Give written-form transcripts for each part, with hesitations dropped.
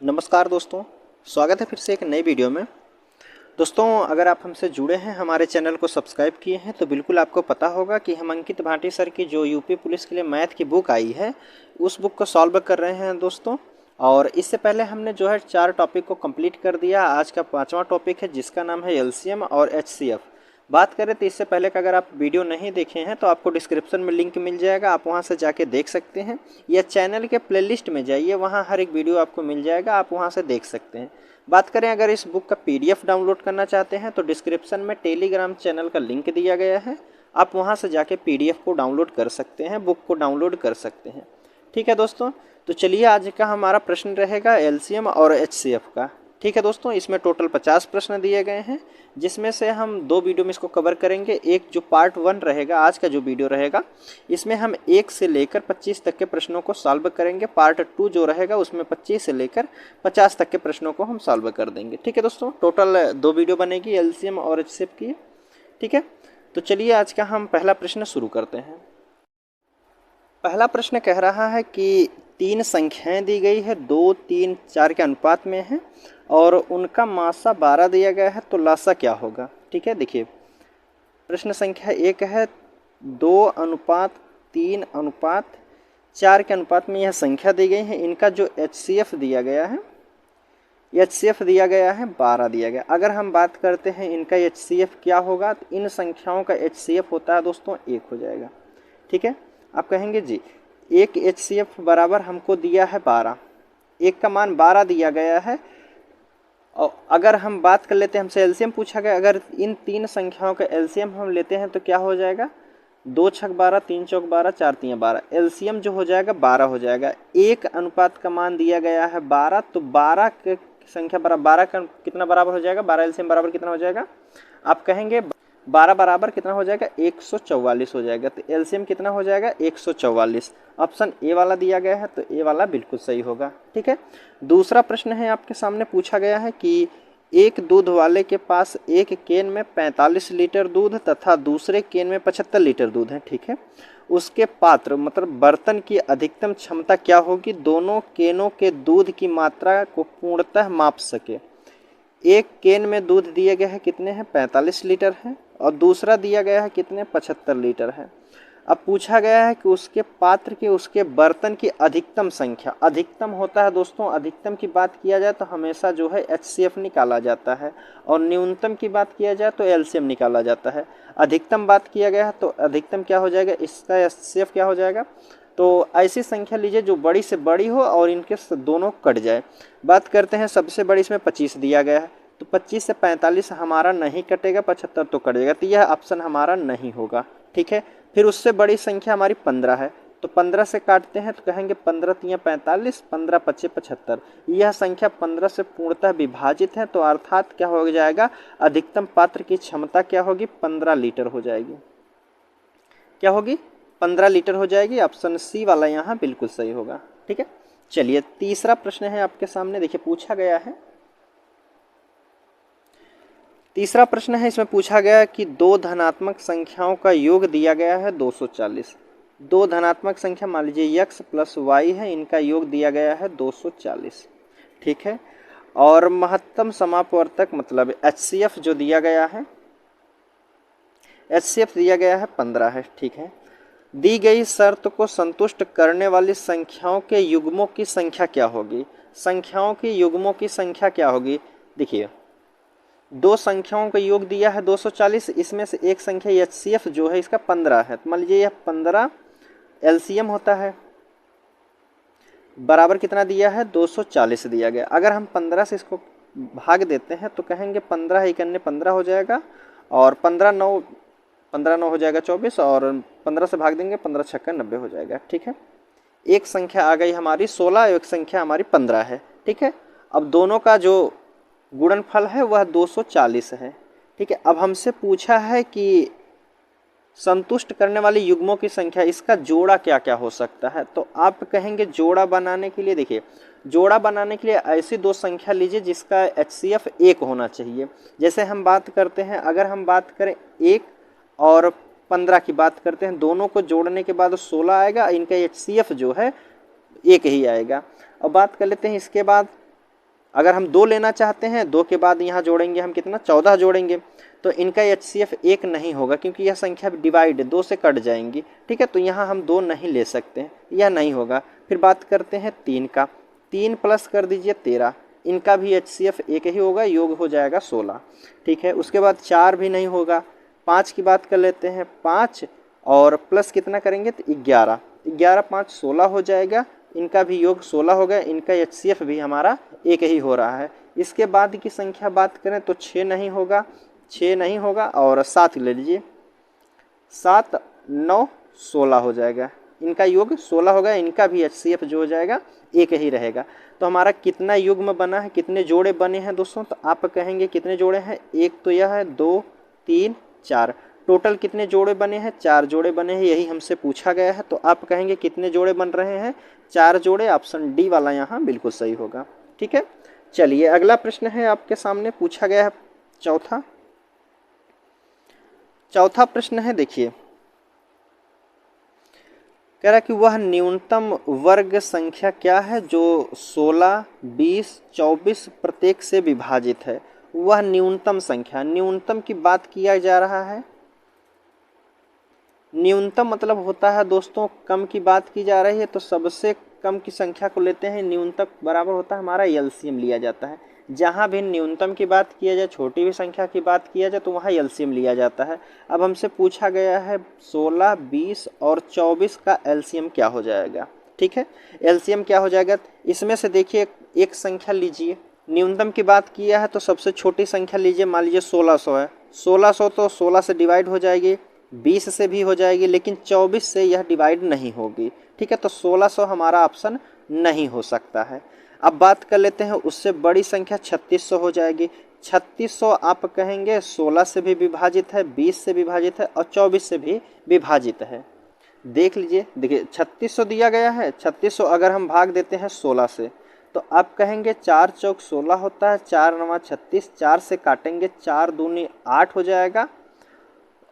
नमस्कार दोस्तों, स्वागत है फिर से एक नई वीडियो में। दोस्तों, अगर आप हमसे जुड़े हैं, हमारे चैनल को सब्सक्राइब किए हैं, तो बिल्कुल आपको पता होगा कि हम अंकित भाटी सर की जो यूपी पुलिस के लिए मैथ की बुक आई है, उस बुक को सॉल्व कर रहे हैं दोस्तों। और इससे पहले हमने जो है 4 टॉपिक को कंप्लीट कर दिया। आज का 5वां टॉपिक है जिसका नाम है एलसीएम और एचसीएफ। बात करें तो इससे पहले का अगर आप वीडियो नहीं देखे हैं तो आपको डिस्क्रिप्शन में लिंक मिल जाएगा, आप वहां से जाके देख सकते हैं, या चैनल के प्लेलिस्ट में जाइए, वहां हर एक वीडियो आपको मिल जाएगा, आप वहां से देख सकते हैं। बात करें अगर इस बुक का पीडीएफ डाउनलोड करना चाहते हैं तो डिस्क्रिप्शन में टेलीग्राम चैनल का लिंक दिया गया है, आप वहां से जाके पीडीएफ को डाउनलोड कर सकते हैं, बुक को डाउनलोड कर सकते हैं। ठीक है दोस्तों, तो चलिए आज का हमारा प्रश्न रहेगा एलसीएम और एचसीएफ का। ठीक है दोस्तों, इसमें टोटल 50 प्रश्न दिए गए हैं, जिसमें से हम 2 वीडियो में इसको कवर करेंगे। एक जो पार्ट 1 रहेगा, आज का जो वीडियो रहेगा, इसमें हम 1 से लेकर 25 तक के प्रश्नों को सॉल्व करेंगे। पार्ट 2 जो रहेगा उसमें 25 से लेकर 50 तक के प्रश्नों को हम सॉल्व कर देंगे। ठीक है दोस्तों, टोटल 2 वीडियो बनेगी एलसीएम और एचसीएफ की। ठीक है, तो चलिए आज का हम पहला प्रश्न शुरू करते हैं। पहला प्रश्न कह रहा है कि 3 संख्याएं दी गई है, 2, 3, 4 के अनुपात में है और उनका मासा 12 दिया गया है, तो लासा क्या होगा। ठीक है, देखिए प्रश्न संख्या 1 है 2:3:4 के अनुपात में यह संख्या दी गई है। इनका जो एचसीएफ दिया गया है, एचसीएफ दिया गया है 12 दिया गया। अगर हम बात करते हैं इनका एचसीएफ क्या होगा, तो इन संख्याओं का एचसीएफ होता है दोस्तों 1 हो जाएगा। ठीक है, आप कहेंगे जी 1 एचसीएफ बराबर हमको दिया है 12, 1 का मान 12 दिया गया है। और अगर हम बात कर लेते हैं, हमसे एलसीएम पूछा गया, अगर इन 3 संख्याओं का एलसीएम हम लेते हैं तो क्या हो जाएगा, 2 छक 12, 3 चौक 12, 4 तियां 12। एलसीएम जो हो जाएगा 12 हो जाएगा। 1 अनुपात का मान दिया गया है 12, तो 12 के संख्या बराबर 12 का कितना बराबर हो जाएगा, 12 एलसीएम बराबर कितना हो जाएगा, आप कहेंगे 12 बराबर कितना हो जाएगा, 144 हो जाएगा। तो एलसीएम कितना हो जाएगा, 144। ऑप्शन ए वाला दिया गया है, तो ए वाला बिल्कुल सही होगा। ठीक है, दूसरा प्रश्न है आपके सामने पूछा गया है कि एक दूध वाले के पास एक केन में 45 लीटर दूध तथा दूसरे केन में 75 लीटर दूध है। ठीक है, उसके पात्र मतलब बर्तन की अधिकतम क्षमता क्या होगी, दोनों केनों के दूध की मात्रा को पूर्णतः माप सके। एक केन में दूध दिए गए हैं कितने हैं, 45 लीटर है, और दूसरा दिया गया है कितने, 75 लीटर है। अब पूछा गया है कि उसके पात्र की, उसके बर्तन की अधिकतम संख्या। अधिकतम होता है दोस्तों, अधिकतम की बात किया जाए तो हमेशा जो है एचसीएफ निकाला जाता है, और न्यूनतम की बात किया जाए तो एलसीएम निकाला जाता है। अधिकतम बात किया गया है तो अधिकतम क्या हो जाएगा, इसका एचसीएफ क्या हो जाएगा। तो ऐसी संख्या लीजिए जो बड़ी से बड़ी हो और इनके दोनों कट जाए। बात करते हैं सबसे बड़ी, इसमें 25 दिया गया है, तो 25 से 45 हमारा नहीं कटेगा, 75 तो कट जाएगा, तो यह ऑप्शन हमारा नहीं होगा। ठीक है, फिर उससे बड़ी संख्या हमारी 15 है, तो 15 से काटते हैं तो कहेंगे 15 तियां 45, 15 पच्चे 75। यह संख्या 15 से पूर्णतः विभाजित है, तो अर्थात क्या हो जाएगा, अधिकतम पात्र की क्षमता क्या होगी, 15 लीटर हो जाएगी। क्या होगी, 15 लीटर हो जाएगी। ऑप्शन सी वाला यहाँ बिल्कुल सही होगा। ठीक है, चलिए तीसरा प्रश्न है आपके सामने, देखिए पूछा गया है। तीसरा प्रश्न है, इसमें पूछा गया है कि 2 धनात्मक संख्याओं का योग दिया गया है 240। 2 धनात्मक संख्या मान लीजिए x प्लस वाई है, इनका योग दिया गया है 240। ठीक है, और महत्तम समापवर्तक मतलब एचसीएफ जो दिया गया है, एचसीएफ दिया गया है 15 है। ठीक है, दी गई शर्त को संतुष्ट करने वाली संख्याओं के युग्मों की संख्या क्या होगी। संख्याओं की युग्मों की संख्या क्या होगी, देखिए 2 संख्याओं का योग दिया है 240, इसमें से एक संख्या एचसीएफ जो है इसका 15 है, तो मान लीजिए यह 15 एलसीएम होता है, बराबर कितना दिया है, 240 दिया गया। अगर हम 15 से इसको भाग देते हैं तो कहेंगे 15 है 91 15 हो जाएगा, और 15 9 हो जाएगा 24, और 15 से भाग देंगे 15 छक्का 90 हो जाएगा। ठीक है, एक संख्या आ गई हमारी 16, एक संख्या हमारी 15 है। ठीक है, अब दोनों का जो गुणनफल है वह 240 है। ठीक है, अब हमसे पूछा है कि संतुष्ट करने वाली युग्मों की संख्या, इसका जोड़ा क्या क्या हो सकता है। तो आप कहेंगे जोड़ा बनाने के लिए, देखिए जोड़ा बनाने के लिए ऐसी 2 संख्या लीजिए जिसका एचसीएफ 1 होना चाहिए। जैसे हम बात करते हैं, अगर हम बात करें 1 और 15 की बात करते हैं, दोनों को जोड़ने के बाद 16 आएगा, इनका एचसीएफ जो है 1 ही आएगा। अब बात कर लेते हैं इसके बाद अगर हम 2 लेना चाहते हैं, 2 के बाद यहाँ जोड़ेंगे हम कितना 14 जोड़ेंगे, तो इनका HCF 1 नहीं होगा क्योंकि यह संख्या डिवाइड 2 से कट जाएंगी। ठीक है, तो यहाँ हम 2 नहीं ले सकते हैं, यह नहीं होगा। फिर बात करते हैं 3 का, 3 प्लस कर दीजिए 13, इनका भी HCF 1 ही होगा, योग हो जाएगा 16। ठीक है, उसके बाद 4 भी नहीं होगा। 5 की बात कर लेते हैं, 5 और प्लस कितना करेंगे तो 11, 11 5 16 हो जाएगा, इनका भी योग 16 होगा, इनका HCF भी हमारा 1 ही हो रहा है। इसके बाद की संख्या बात करें तो 6 नहीं होगा, 6 नहीं होगा, और 7 ले लीजिए, 7 9 16 हो जाएगा, इनका योग 16 होगा, इनका भी HCF जो हो जाएगा 1 ही रहेगा। तो हमारा कितना युग्म बना है, कितने जोड़े बने हैं दोस्तों, तो आप कहेंगे कितने जोड़े हैं, एक तो यह है, 2 3 4, टोटल कितने जोड़े बने हैं, 4 जोड़े बने हैं, यही हमसे पूछा गया है। तो आप कहेंगे कितने जोड़े बन रहे हैं, 4 जोड़े, ऑप्शन डी वाला यहाँ बिल्कुल सही होगा। ठीक है, चलिए अगला प्रश्न है आपके सामने पूछा गया है चौथा प्रश्न है, देखिए कह रहा कि वह न्यूनतम वर्ग संख्या क्या है जो 16 20 24 प्रत्येक से विभाजित है। वह न्यूनतम संख्या, न्यूनतम की बात किया जा रहा है। न्यूनतम मतलब होता है दोस्तों कम की बात की जा रही है, तो सबसे कम की संख्या को लेते हैं, न्यूनतम बराबर होता है हमारा LCM लिया जाता है। जहाँ भी न्यूनतम की बात किया जाए, छोटी भी संख्या की बात किया जाए, तो वहाँ LCM लिया जाता है। अब हमसे पूछा गया है 16 20 और 24 का LCM क्या हो जाएगा। ठीक है, LCM क्या हो जाएगा, इसमें से देखिए एक संख्या लीजिए, न्यूनतम की बात किया है तो सबसे छोटी संख्या लीजिए, मान लीजिए 1600 है, 1600 तो 16 से डिवाइड हो जाएगी, 20 से भी हो जाएगी, लेकिन 24 से यह डिवाइड नहीं होगी। ठीक है, तो 1600 हमारा ऑप्शन नहीं हो सकता है। अब बात कर लेते हैं उससे बड़ी संख्या 3600 हो जाएगी। 3600 आप कहेंगे 16 से भी विभाजित है, 20 से विभाजित है और 24 से भी विभाजित है। देख लीजिए, देखिए 3600 दिया गया है, 3600 अगर हम भाग देते हैं 16 से, तो आप कहेंगे 4 चौक 16 होता है, 4 9 36, 4 से काटेंगे 4 दूनी 8 हो जाएगा,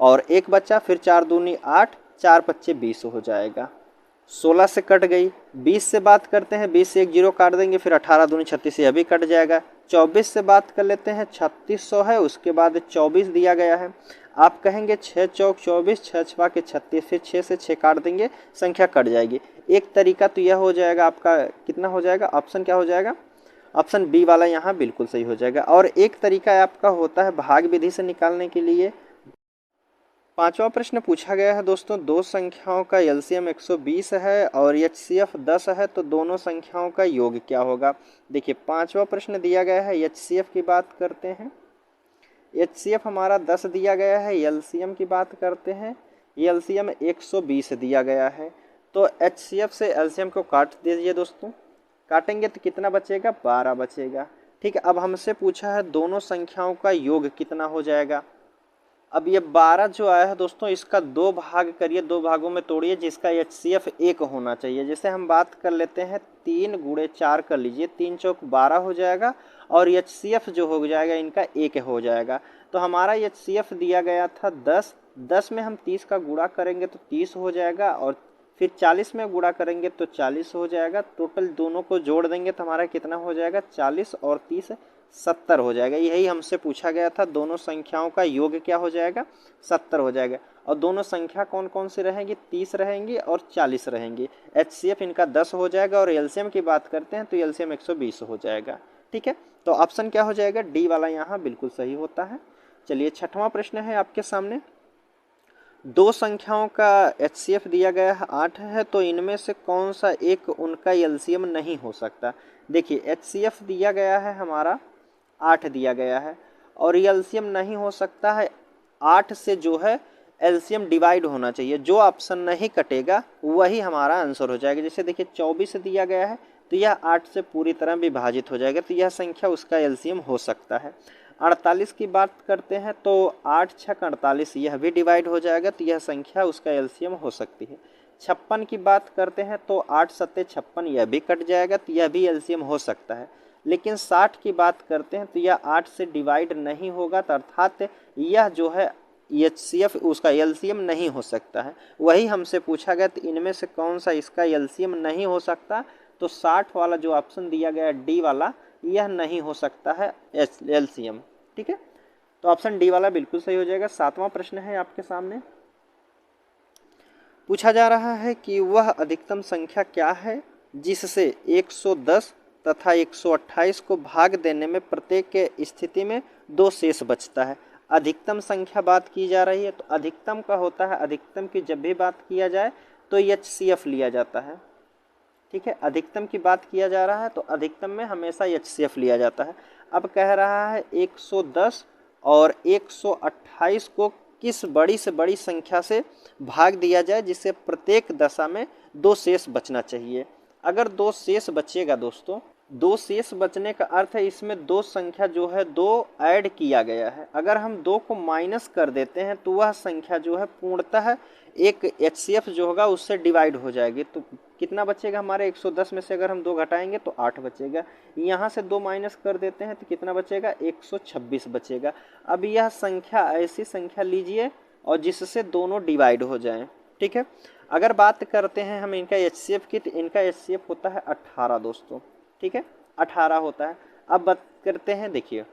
और एक बच्चा, फिर 4 दूनी 8, 4 पच्चे 20 हो जाएगा। 16 से कट गई, 20 से बात करते हैं, 20 से एक जीरो काट देंगे, फिर 18 दूनी 36 यह भी कट जाएगा। 24 से बात कर लेते हैं, 3600 है, उसके बाद 24 दिया गया है। आप कहेंगे 6 चौक 24, 6 छवा के 36, फिर 6 से 6 काट देंगे, संख्या कट जाएगी। एक तरीका तो यह हो जाएगा आपका, कितना हो जाएगा, ऑप्शन क्या हो जाएगा, ऑप्शन बी वाला यहाँ बिल्कुल सही हो जाएगा। और एक तरीका आपका होता है भाग विधि से निकालने के लिए। पांचवा प्रश्न पूछा गया है दोस्तों, दो संख्याओं का LCM 120 है और HCF 10 है, तो दोनों संख्याओं का योग क्या होगा। देखिए पांचवा प्रश्न दिया गया है, HCF की बात करते हैं, HCF हमारा 10 दिया गया है, LCM की बात करते हैं, LCM 120 दिया गया है। तो HCF से LCM को काट दीजिए दोस्तों, काटेंगे तो कितना बचेगा, 12 बचेगा। ठीक है, अब हमसे पूछा है दोनों संख्याओं का योग कितना हो जाएगा। अब ये 12 जो आया है दोस्तों, इसका 2 भाग करिए, 2 भागों में तोड़िए, जिसका HCF 1 होना चाहिए। जैसे हम बात कर लेते हैं 3 गुणे 4 कर लीजिए, 3 चौक 12 हो जाएगा, और HCF जो हो जाएगा इनका 1 हो जाएगा। तो हमारा HCF दिया गया था 10, 10 में हम 30 का गुणा करेंगे तो 30 हो जाएगा, और फिर 40 में गुणा करेंगे तो 40 हो जाएगा। टोटल दोनों को जोड़ देंगे तो हमारा कितना हो जाएगा, 40 और 30 70 हो जाएगा। यही हमसे पूछा गया था, दोनों संख्याओं का योग क्या हो जाएगा, 70 हो जाएगा। और दोनों संख्या कौन कौन सी रहेंगी, 30 रहेंगी और 40 रहेंगी। HCF इनका 10 हो जाएगा, और LCM की बात करते हैं तो LCM 120 हो जाएगा। ठीक है, तो ऑप्शन क्या हो जाएगा, डी वाला यहाँ बिल्कुल सही होता है। चलिए छठवां प्रश्न है आपके सामने, दो संख्याओं का HCF दिया गया है 8 है, तो इनमें से कौन सा एक उनका LCM नहीं हो सकता। देखिए HCF दिया गया है हमारा 8 दिया गया है, और LCM नहीं हो सकता है। 8 से जो है LCM डिवाइड होना चाहिए, जो ऑप्शन नहीं कटेगा वही हमारा आंसर हो जाएगा। जैसे देखिए 24 दिया गया है, तो यह 8 से पूरी तरह विभाजित हो जाएगा, तो यह संख्या उसका LCM हो सकता है। 48 की बात करते हैं तो 8 6 48, यह भी डिवाइड हो जाएगा, तो यह संख्या उसका LCM हो सकती है। 56 की बात करते हैं तो 8 7 56, यह भी कट जाएगा, तो यह भी LCM हो सकता है। लेकिन 60 की बात करते हैं तो यह 8 से डिवाइड नहीं होगा, तो अर्थात यह जो है HCF उसका LCM नहीं हो सकता है। वही हमसे पूछा गया, तो इनमें से कौन सा इसका LCM नहीं हो सकता, तो 60 वाला जो ऑप्शन दिया गया डी वाला, यह नहीं हो सकता है एलसीएम। ठीक है, तो ऑप्शन डी वाला बिल्कुल सही हो जाएगा। 7वां प्रश्न है आपके सामने, पूछा जा रहा है कि वह अधिकतम संख्या क्या है जिससे 110 तथा 128 को भाग देने में प्रत्येक के स्थिति में 2 शेष बचता है। अधिकतम संख्या बात की जा रही है, तो अधिकतम का होता है, अधिकतम की जब भी बात किया जाए तो एचसीएफ लिया जाता है। ठीक है, अधिकतम की बात किया जा रहा है तो अधिकतम में हमेशा एचसीएफ लिया जाता है। अब कह रहा है 110 और 128 को किस बड़ी से बड़ी संख्या से भाग दिया जाए जिससे प्रत्येक दशा में 2 शेष बचना चाहिए। अगर 2 शेष बचेगा दोस्तों, 2 शेष बचने का अर्थ है इसमें 2 संख्या जो है 2 ऐड किया गया है। अगर हम 2 को माइनस कर देते हैं तो वह संख्या जो है पूर्णतः एक एचसीएफ जो होगा उससे डिवाइड हो जाएगी। तो कितना बचेगा हमारे 110 में से अगर हम 2 घटाएंगे तो 8 बचेगा। यहाँ से 2 माइनस कर देते हैं तो कितना बचेगा, 126 बचेगा। अब यह संख्या ऐसी संख्या लीजिए और जिससे दोनों डिवाइड हो जाएं। ठीक है, अगर बात करते हैं हम इनका एचसीएफ की, तो इनका एचसीएफ होता है 18 दोस्तों। ठीक है, 18 होता है। अब बात करते हैं, देखिए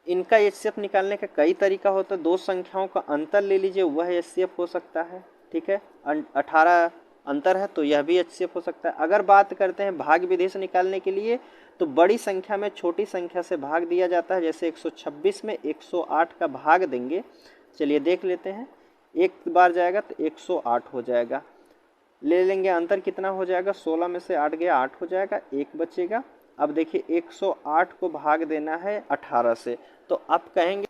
इनका एचसीएफ निकालने का कई तरीका होता है। 2 संख्याओं का अंतर ले लीजिए, वह एचसीएफ हो सकता है। ठीक है, 18 अंतर है तो यह भी एचसीएफ हो सकता है। अगर बात करते हैं भाग विधि से निकालने के लिए, तो बड़ी संख्या में छोटी संख्या से भाग दिया जाता है। जैसे 126 में 108 का भाग देंगे, चलिए देख लेते हैं। एक बार जाएगा तो 108 हो जाएगा, ले लेंगे अंतर कितना हो जाएगा, 16 में से 8 गया 8 हो जाएगा, 1 बचेगा। अब देखिए 108 को भाग देना है 18 से, तो आप कहेंगे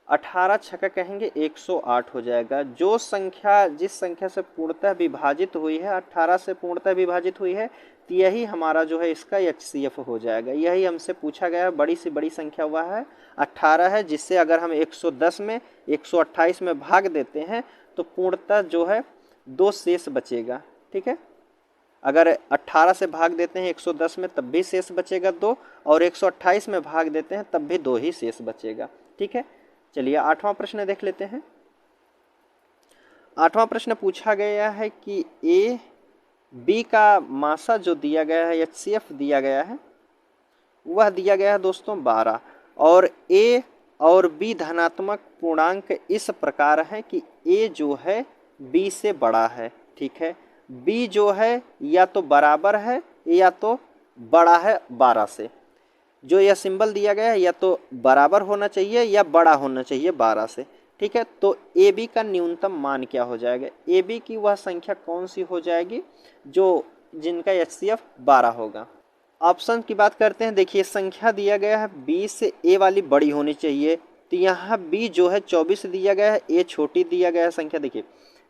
18 छक्का कहेंगे 108 हो जाएगा। जो संख्या जिस संख्या से पूर्णतः विभाजित हुई है, 18 से पूर्णतः विभाजित हुई है, तो यही हमारा जो है इसका एचसीएफ हो जाएगा। यही हमसे पूछा गया है। बड़ी से बड़ी संख्या हुआ है 18 है, जिससे अगर हम 110 में 128 में भाग देते हैं तो पूर्णतः जो है 2 शेष बचेगा। ठीक है, अगर 18 से भाग देते हैं 110 में तब भी शेष बचेगा 2, और 128 में भाग देते हैं तब भी 2 ही शेष बचेगा। ठीक है, चलिए 8वां प्रश्न देख लेते हैं। 8वां प्रश्न पूछा गया है कि ए बी का मासा जो दिया गया है, एचसीएफ दिया गया है, वह दिया गया है दोस्तों 12, और ए और बी धनात्मक पूर्णांक इस प्रकार है कि ए जो है बी से बड़ा है। ठीक है, बी जो है या तो बराबर है या तो बड़ा है 12 से। जो यह सिंबल दिया गया है या तो बराबर होना चाहिए या बड़ा होना चाहिए 12 से। ठीक है, तो ए बी का न्यूनतम मान क्या हो जाएगा, ए बी की वह संख्या कौन सी हो जाएगी जो जिनका एचसीएफ 12 होगा। ऑप्शन की बात करते हैं, देखिए संख्या दिया गया है बी से ए वाली बड़ी होनी चाहिए, तो यहाँ बी जो है 24 दिया गया है, ए छोटी दिया गया है संख्या। देखिए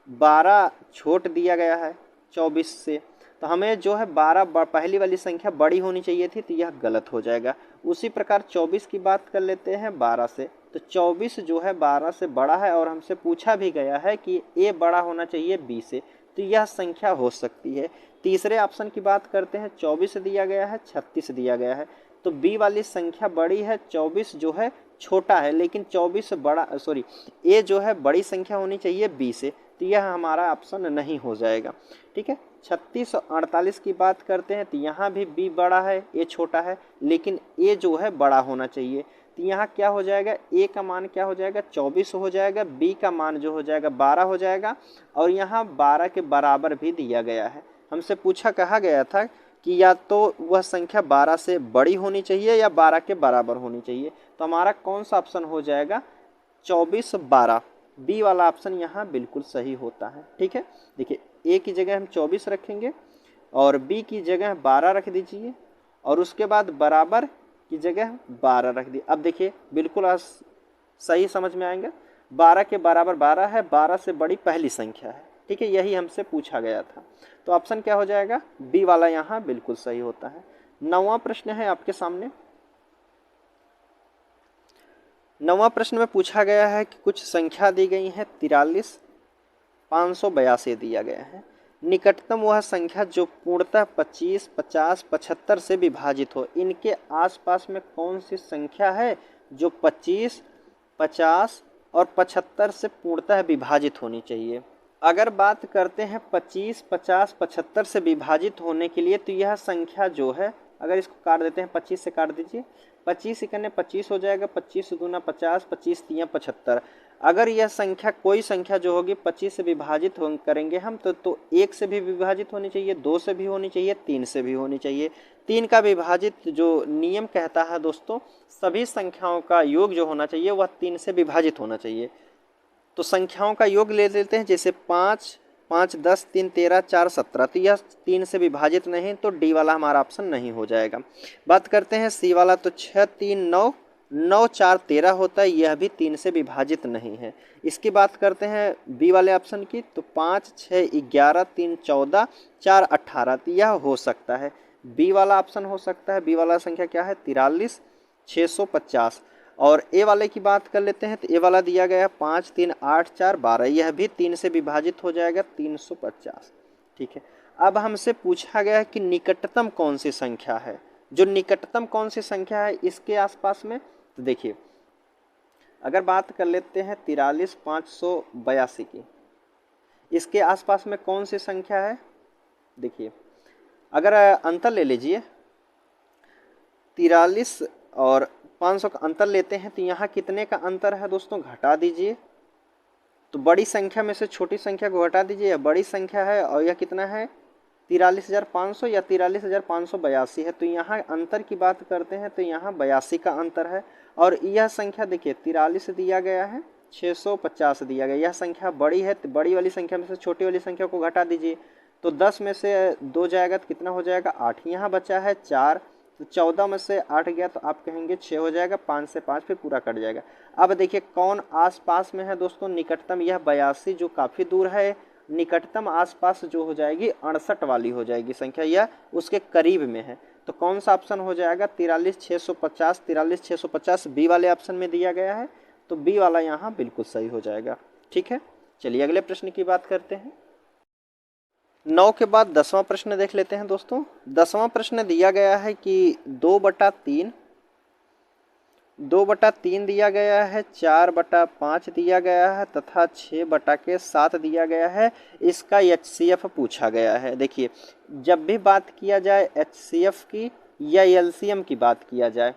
12 छोट दिया गया है 24 से, तो हमें जो है 12 पहली वाली संख्या बड़ी होनी चाहिए थी, तो यह गलत हो जाएगा। उसी प्रकार 24 की बात कर लेते हैं 12 से, तो 24 जो है 12 से बड़ा है, और हमसे पूछा भी गया है कि ए बड़ा होना चाहिए बी से, तो यह संख्या हो सकती है। तीसरे ऑप्शन की बात करते हैं, 24 दिया गया है 36 दिया गया है, तो बी वाली संख्या बड़ी है, 24 जो है छोटा है, लेकिन 24 बड़ा ए जो है बड़ी संख्या होनी चाहिए बी से, तो यह हमारा ऑप्शन नहीं हो जाएगा। ठीक है, 36 और 48 की बात करते हैं, तो यहाँ भी बी बड़ा है ए छोटा है, लेकिन ए जो है बड़ा होना चाहिए, तो यहाँ क्या हो जाएगा, ए का मान क्या हो जाएगा 24 हो जाएगा, बी का मान जो हो जाएगा 12 हो जाएगा, और यहाँ 12 के बराबर भी दिया गया है। हमसे कहा गया था कि या तो वह संख्या 12 से बड़ी होनी चाहिए या 12 के बराबर होनी चाहिए, तो हमारा कौन सा ऑप्शन हो जाएगा, 24 12, बी वाला ऑप्शन यहाँ बिल्कुल सही होता है। ठीक है, देखिए ए की जगह हम 24 रखेंगे और बी की जगह 12 रख दीजिए, और उसके बाद बराबर की जगह 12 रख दी। अब देखिए बिल्कुल सही समझ में आएंगे, 12 के बराबर 12 है, 12 से बड़ी पहली संख्या है। ठीक है, यही हमसे पूछा गया था, तो ऑप्शन क्या हो जाएगा, बी वाला यहाँ बिल्कुल सही होता है। 9वां प्रश्न है आपके सामने। 9वां प्रश्न में पूछा गया है कि कुछ संख्या दी गई है 43 582 दिया गया है, निकटतम वह संख्या जो पूर्णतः 25 50 75 से विभाजित हो, इनके आसपास में कौन सी संख्या है जो 25 50 और 75 से पूर्णतः विभाजित होनी चाहिए। अगर बात करते हैं 25 50 75 से विभाजित होने के लिए, तो यह संख्या जो है अगर इसको काट देते हैं 25 से काट दीजिए, 25 इकन्ने 25 हो जाएगा, 25 दूना 50, 25 तियाँ 75। अगर यह संख्या कोई संख्या जो होगी 25 से विभाजित करेंगे हम तो 1 से भी विभाजित होनी चाहिए, 2 से भी होनी चाहिए, 3 से भी होनी चाहिए। 3 का विभाजित जो नियम कहता है दोस्तों, सभी संख्याओं का योग जो होना चाहिए वह 3 से विभाजित होना चाहिए। तो संख्याओं का योग ले लेते हैं, जैसे 5, 5, 10, 3, 13, 4, 17। तो यह 3 से विभाजित नहीं, तो डी वाला हमारा ऑप्शन नहीं हो जाएगा। बात करते हैं सी वाला, तो 6, 3, 9, 9, 4, 13 होता है, यह भी 3 से विभाजित नहीं है। इसकी बात करते हैं बी वाले ऑप्शन की, तो 5, 6, 11, 3, 14, 4, 18। तो यह हो सकता है, बी वाला ऑप्शन हो सकता है। बी वाला संख्या क्या है? 43, 650। और ए वाले की बात कर लेते हैं, तो ए वाला दिया गया है 5, 3, 8, 4, 12। यह भी 3 से विभाजित हो जाएगा, 350। ठीक है, अब हमसे पूछा गया है कि निकटतम कौन सी संख्या है। जो निकटतम कौन सी संख्या है इसके आसपास में, तो देखिए अगर बात कर लेते हैं 43,582 की, इसके आसपास में कौन सी संख्या है? देखिए अगर अंतर ले लीजिए, 43 और 500 का अंतर लेते हैं, तो यहाँ कितने का अंतर है दोस्तों? घटा दीजिए, तो बड़ी संख्या में से छोटी संख्या को घटा दीजिए। यह बड़ी संख्या है और यह कितना है? 43,500 या 43,582 है। तो यहाँ अंतर की बात करते हैं तो यहाँ 82 का अंतर है। और यह संख्या देखिए 43 दिया गया है, 650 दिया गया। यह संख्या बड़ी है, तो बड़ी वाली संख्या में से छोटी वाली संख्या को घटा दीजिए, तो 10 में से 2 जाएगा तो कितना हो जाएगा? 8। यहाँ बचा है 4, तो 14 में से 8 गया तो आप कहेंगे 6 हो जाएगा, 5 से 5 फिर पूरा कट जाएगा। अब देखिए कौन आसपास में है दोस्तों निकटतम? यह 82 जो काफ़ी दूर है। निकटतम आसपास जो हो जाएगी 68 वाली हो जाएगी संख्या, यह उसके करीब में है। तो कौन सा ऑप्शन हो जाएगा? 43,650। 43,650 बी वाले ऑप्शन में दिया गया है, तो बी वाला यहाँ बिल्कुल सही हो जाएगा। ठीक है, चलिए अगले प्रश्न की बात करते हैं। 9 के बाद 10वां प्रश्न देख लेते हैं दोस्तों। 10वां प्रश्न दिया गया है कि 2/3 दिया गया है, 4/5 दिया गया है तथा 6/7 दिया गया है। इसका HCF पूछा गया है। देखिए जब भी बात किया जाए HCF की या LCM की बात किया जाए,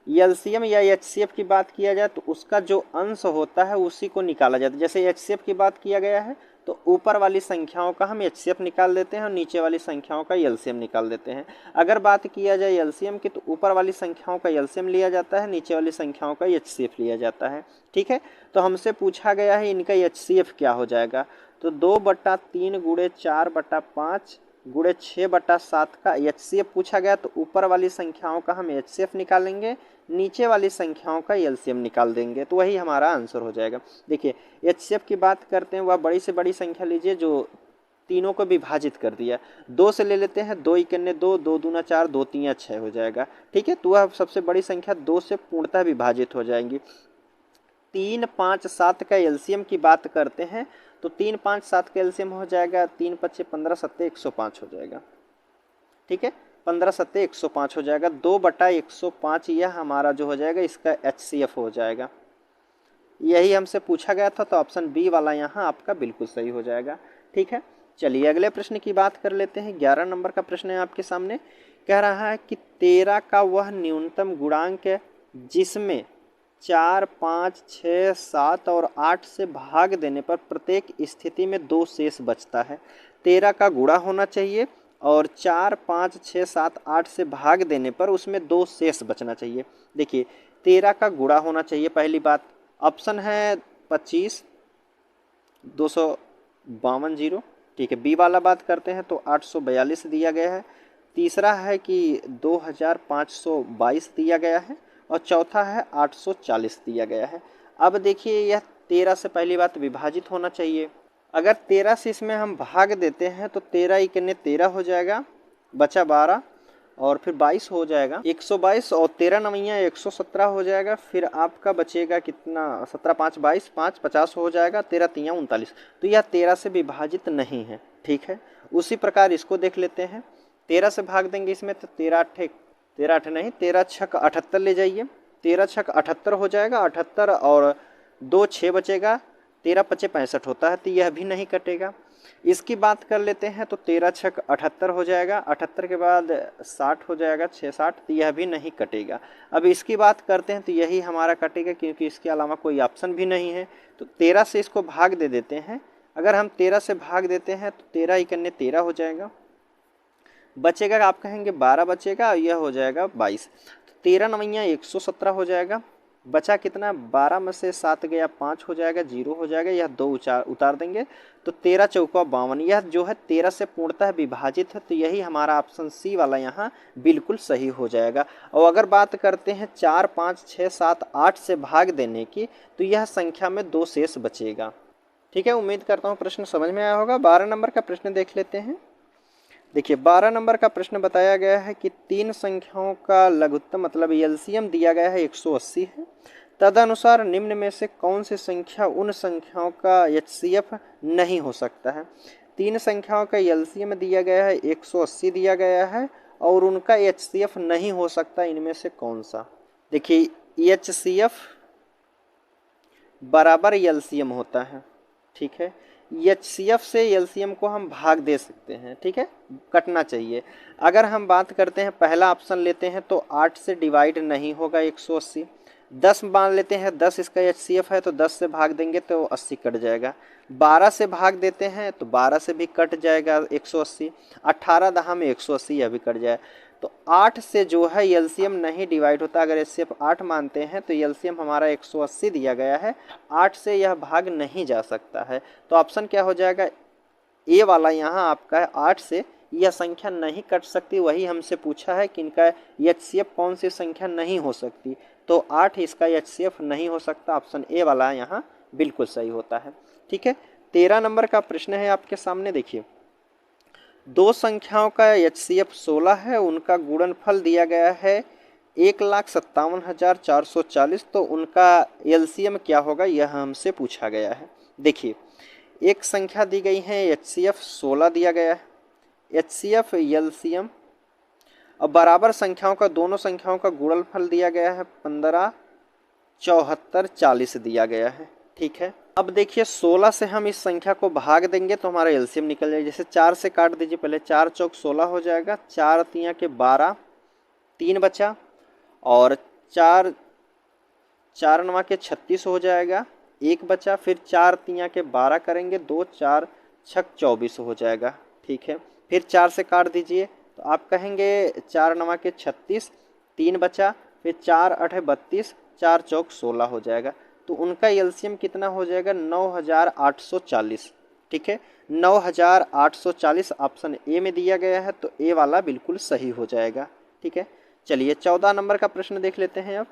LCM या HCF की बात किया जाए, तो उसका जो अंश होता है उसी को निकाला जाता है। जैसे HCF की बात किया गया है तो ऊपर वाली संख्याओं का हम HCF निकाल देते हैं और नीचे वाली संख्याओं का LCM निकाल देते हैं। अगर बात किया जाए LCM की, तो ऊपर वाली संख्याओं का LCM लिया जाता है, नीचे वाली संख्याओं का HCF लिया जाता है। ठीक है, तो हमसे पूछा गया है इनका HCF क्या हो जाएगा। तो 2/3 गुणे 4/5 गुणे 6/7 का HCF पूछा गया, तो ऊपर वाली संख्याओं का हम HCF निकालेंगे, नीचे वाली संख्याओं का LCM निकाल देंगे, तो वही हमारा आंसर हो जाएगा। देखिए HCF की बात करते हैं, वह बड़ी से बड़ी संख्या लीजिए जो तीनों को विभाजित कर दिया। 2 से ले लेते हैं, 2 इकन्ने 2, 2 दूना 4, 2 तियाँ 6 हो जाएगा। ठीक है, तो वह सबसे बड़ी संख्या 2 से पूर्णतः विभाजित हो जाएंगी। 3, 5, 7 का LCM की बात करते हैं, तो 3, 5, 7 का LCM हो जाएगा 3, 5, 15, 7, 105 हो जाएगा। ठीक है, 15, 7, 105 हो जाएगा। 2/105 यह हमारा जो हो जाएगा इसका HCF हो जाएगा। यही हमसे पूछा गया था, तो ऑप्शन बी वाला यहाँ आपका बिल्कुल सही हो जाएगा। ठीक है, चलिए अगले प्रश्न की बात कर लेते हैं। 11 नंबर का प्रश्न है आपके सामने। कह रहा है कि 13 का वह न्यूनतम गुणांक है जिसमें 4, 5, 6, 7 और 8 से भाग देने पर प्रत्येक स्थिति में 2 शेष बचता है। 13 का गुणा होना चाहिए और 4, 5, 6, 7, 8 से भाग देने पर उसमें 2 शेष बचना चाहिए। देखिए 13 का गुणा होना चाहिए, पहली बात। ऑप्शन है 25, 252 जीरो। ठीक है, बी वाला बात करते हैं तो 842 दिया गया है। तीसरा है कि 2522 दिया गया है और चौथा है 840 दिया गया है। अब देखिए यह 13 से पहली बात विभाजित होना चाहिए। अगर 13 से इसमें हम भाग देते हैं तो 13 इकन्ने 13 हो जाएगा, बचा 12 और फिर 22 हो जाएगा, 122 और 13 नवैया 117 हो जाएगा। फिर आपका बचेगा कितना? 17, 5, 22, 5, 50 हो जाएगा, 13 तियाँ 39। तो यह 13 से विभाजित नहीं है। ठीक है, उसी प्रकार इसको देख लेते हैं। 13 से भाग देंगे इसमें तो 13 नहीं 13 छक 78 ले जाइए, 13 छक 78 हो जाएगा, 78 और 2 6 बचेगा, 13 पचे 65 होता है, तो यह भी नहीं कटेगा। इसकी बात कर लेते हैं तो 13 छक 78 हो जाएगा, 78 के बाद 60 हो जाएगा, 6 60, तो यह भी नहीं कटेगा। अब इसकी बात करते हैं तो यही हमारा कटेगा क्योंकि इसके अलावा कोई ऑप्शन भी नहीं है। तो 13 से इसको भाग दे देते हैं। अगर हम 13 से भाग देते हैं तो 13 इकन्ने 13 हो जाएगा, बचेगा आप कहेंगे 12 बचेगा और यह हो जाएगा 22। तो 13 नवैया 117 हो जाएगा। बचा कितना, 12 में से 7 गया 5 हो जाएगा, 0 हो जाएगा, यह 2 उतार देंगे तो 13 चौका 52। यह जो है 13 से पूर्णतः विभाजित है, तो यही हमारा ऑप्शन सी वाला यहाँ बिल्कुल सही हो जाएगा। और अगर बात करते हैं 4 5 6 7 8 से भाग देने की, तो यह संख्या में 2 शेष बचेगा। ठीक है, उम्मीद करता हूँ प्रश्न समझ में आया होगा। 12 नंबर का प्रश्न देख लेते हैं। देखिए 12 नंबर का प्रश्न बताया गया है कि 3 संख्याओं का लघुत्तम मतलब एलसीएम दिया गया है 180 है। तदनुसार निम्न में से कौन सी संख्या उन संख्याओं का एचसीएफ नहीं हो सकता है। 3 संख्याओं का एलसीएम दिया गया है 180 दिया गया है और उनका एचसीएफ नहीं हो सकता, इनमें से कौन सा। देखिए एचसीएफ बराबर एलसीएम होता है। ठीक है, एचसीएफ से एलसीएम को हम भाग दे सकते हैं। ठीक है, कटना चाहिए। अगर हम बात करते हैं पहला ऑप्शन लेते हैं तो 8 से डिवाइड नहीं होगा 180। 10 मान लेते हैं 10 इसका एचसीएफ है तो 10 से भाग देंगे तो 80 कट जाएगा। 12 से भाग देते हैं तो 12 से भी कट जाएगा 180। 18 दहा में 180, यह भी कट जाए। तो 8 से जो है एलसीएम नहीं डिवाइड होता। अगर एचसीएफ 8 मानते हैं तो एलसीएम हमारा 180 दिया गया है, 8 से यह भाग नहीं जा सकता है। तो ऑप्शन क्या हो जाएगा, ए वाला यहाँ आपका है। 8 से यह संख्या नहीं कट सकती, वही हमसे पूछा है कि इनका एचसीएफ कौन सी संख्या नहीं हो सकती, तो 8 इसका एचसीएफ नहीं हो सकता। ऑप्शन ए वाला यहाँ बिल्कुल सही होता है। ठीक है, 13 नंबर का प्रश्न है आपके सामने। देखिए 2 संख्याओं का एचसीएफ 16 है, उनका गुणनफल दिया गया है 1,57,440, तो उनका एलसीएम क्या होगा, यह हमसे पूछा गया है। देखिए एक संख्या दी गई है एचसीएफ 16 दिया गया है, एचसीएफ एलसीएम और बराबर संख्याओं का, दोनों संख्याओं का गुणनफल दिया गया है 15 74 40 दिया गया है। ठीक है, अब देखिए 16 से हम इस संख्या को भाग देंगे तो हमारा एलसीएम निकल जाएगा। जैसे 4 से काट दीजिए, पहले 4 चौक 16 हो जाएगा, 4 तिया के 12, 3 बचा और 4 4 नवा के 36 हो जाएगा, 1 बचा। फिर 4 तिया के 12 करेंगे, 2 4 छक 24 हो जाएगा। ठीक है, फिर 4 से काट दीजिए तो आप कहेंगे 4 नवा के 36, 3 बचा। फिर 4 8 32, 4 चौक 16 हो जाएगा। तो उनका एलसीएम कितना हो जाएगा, 9840। ठीक है, 9840 ऑप्शन ए में दिया गया है, तो ए वाला बिल्कुल सही हो जाएगा। ठीक है, चलिए 14 नंबर का प्रश्न देख लेते हैं। अब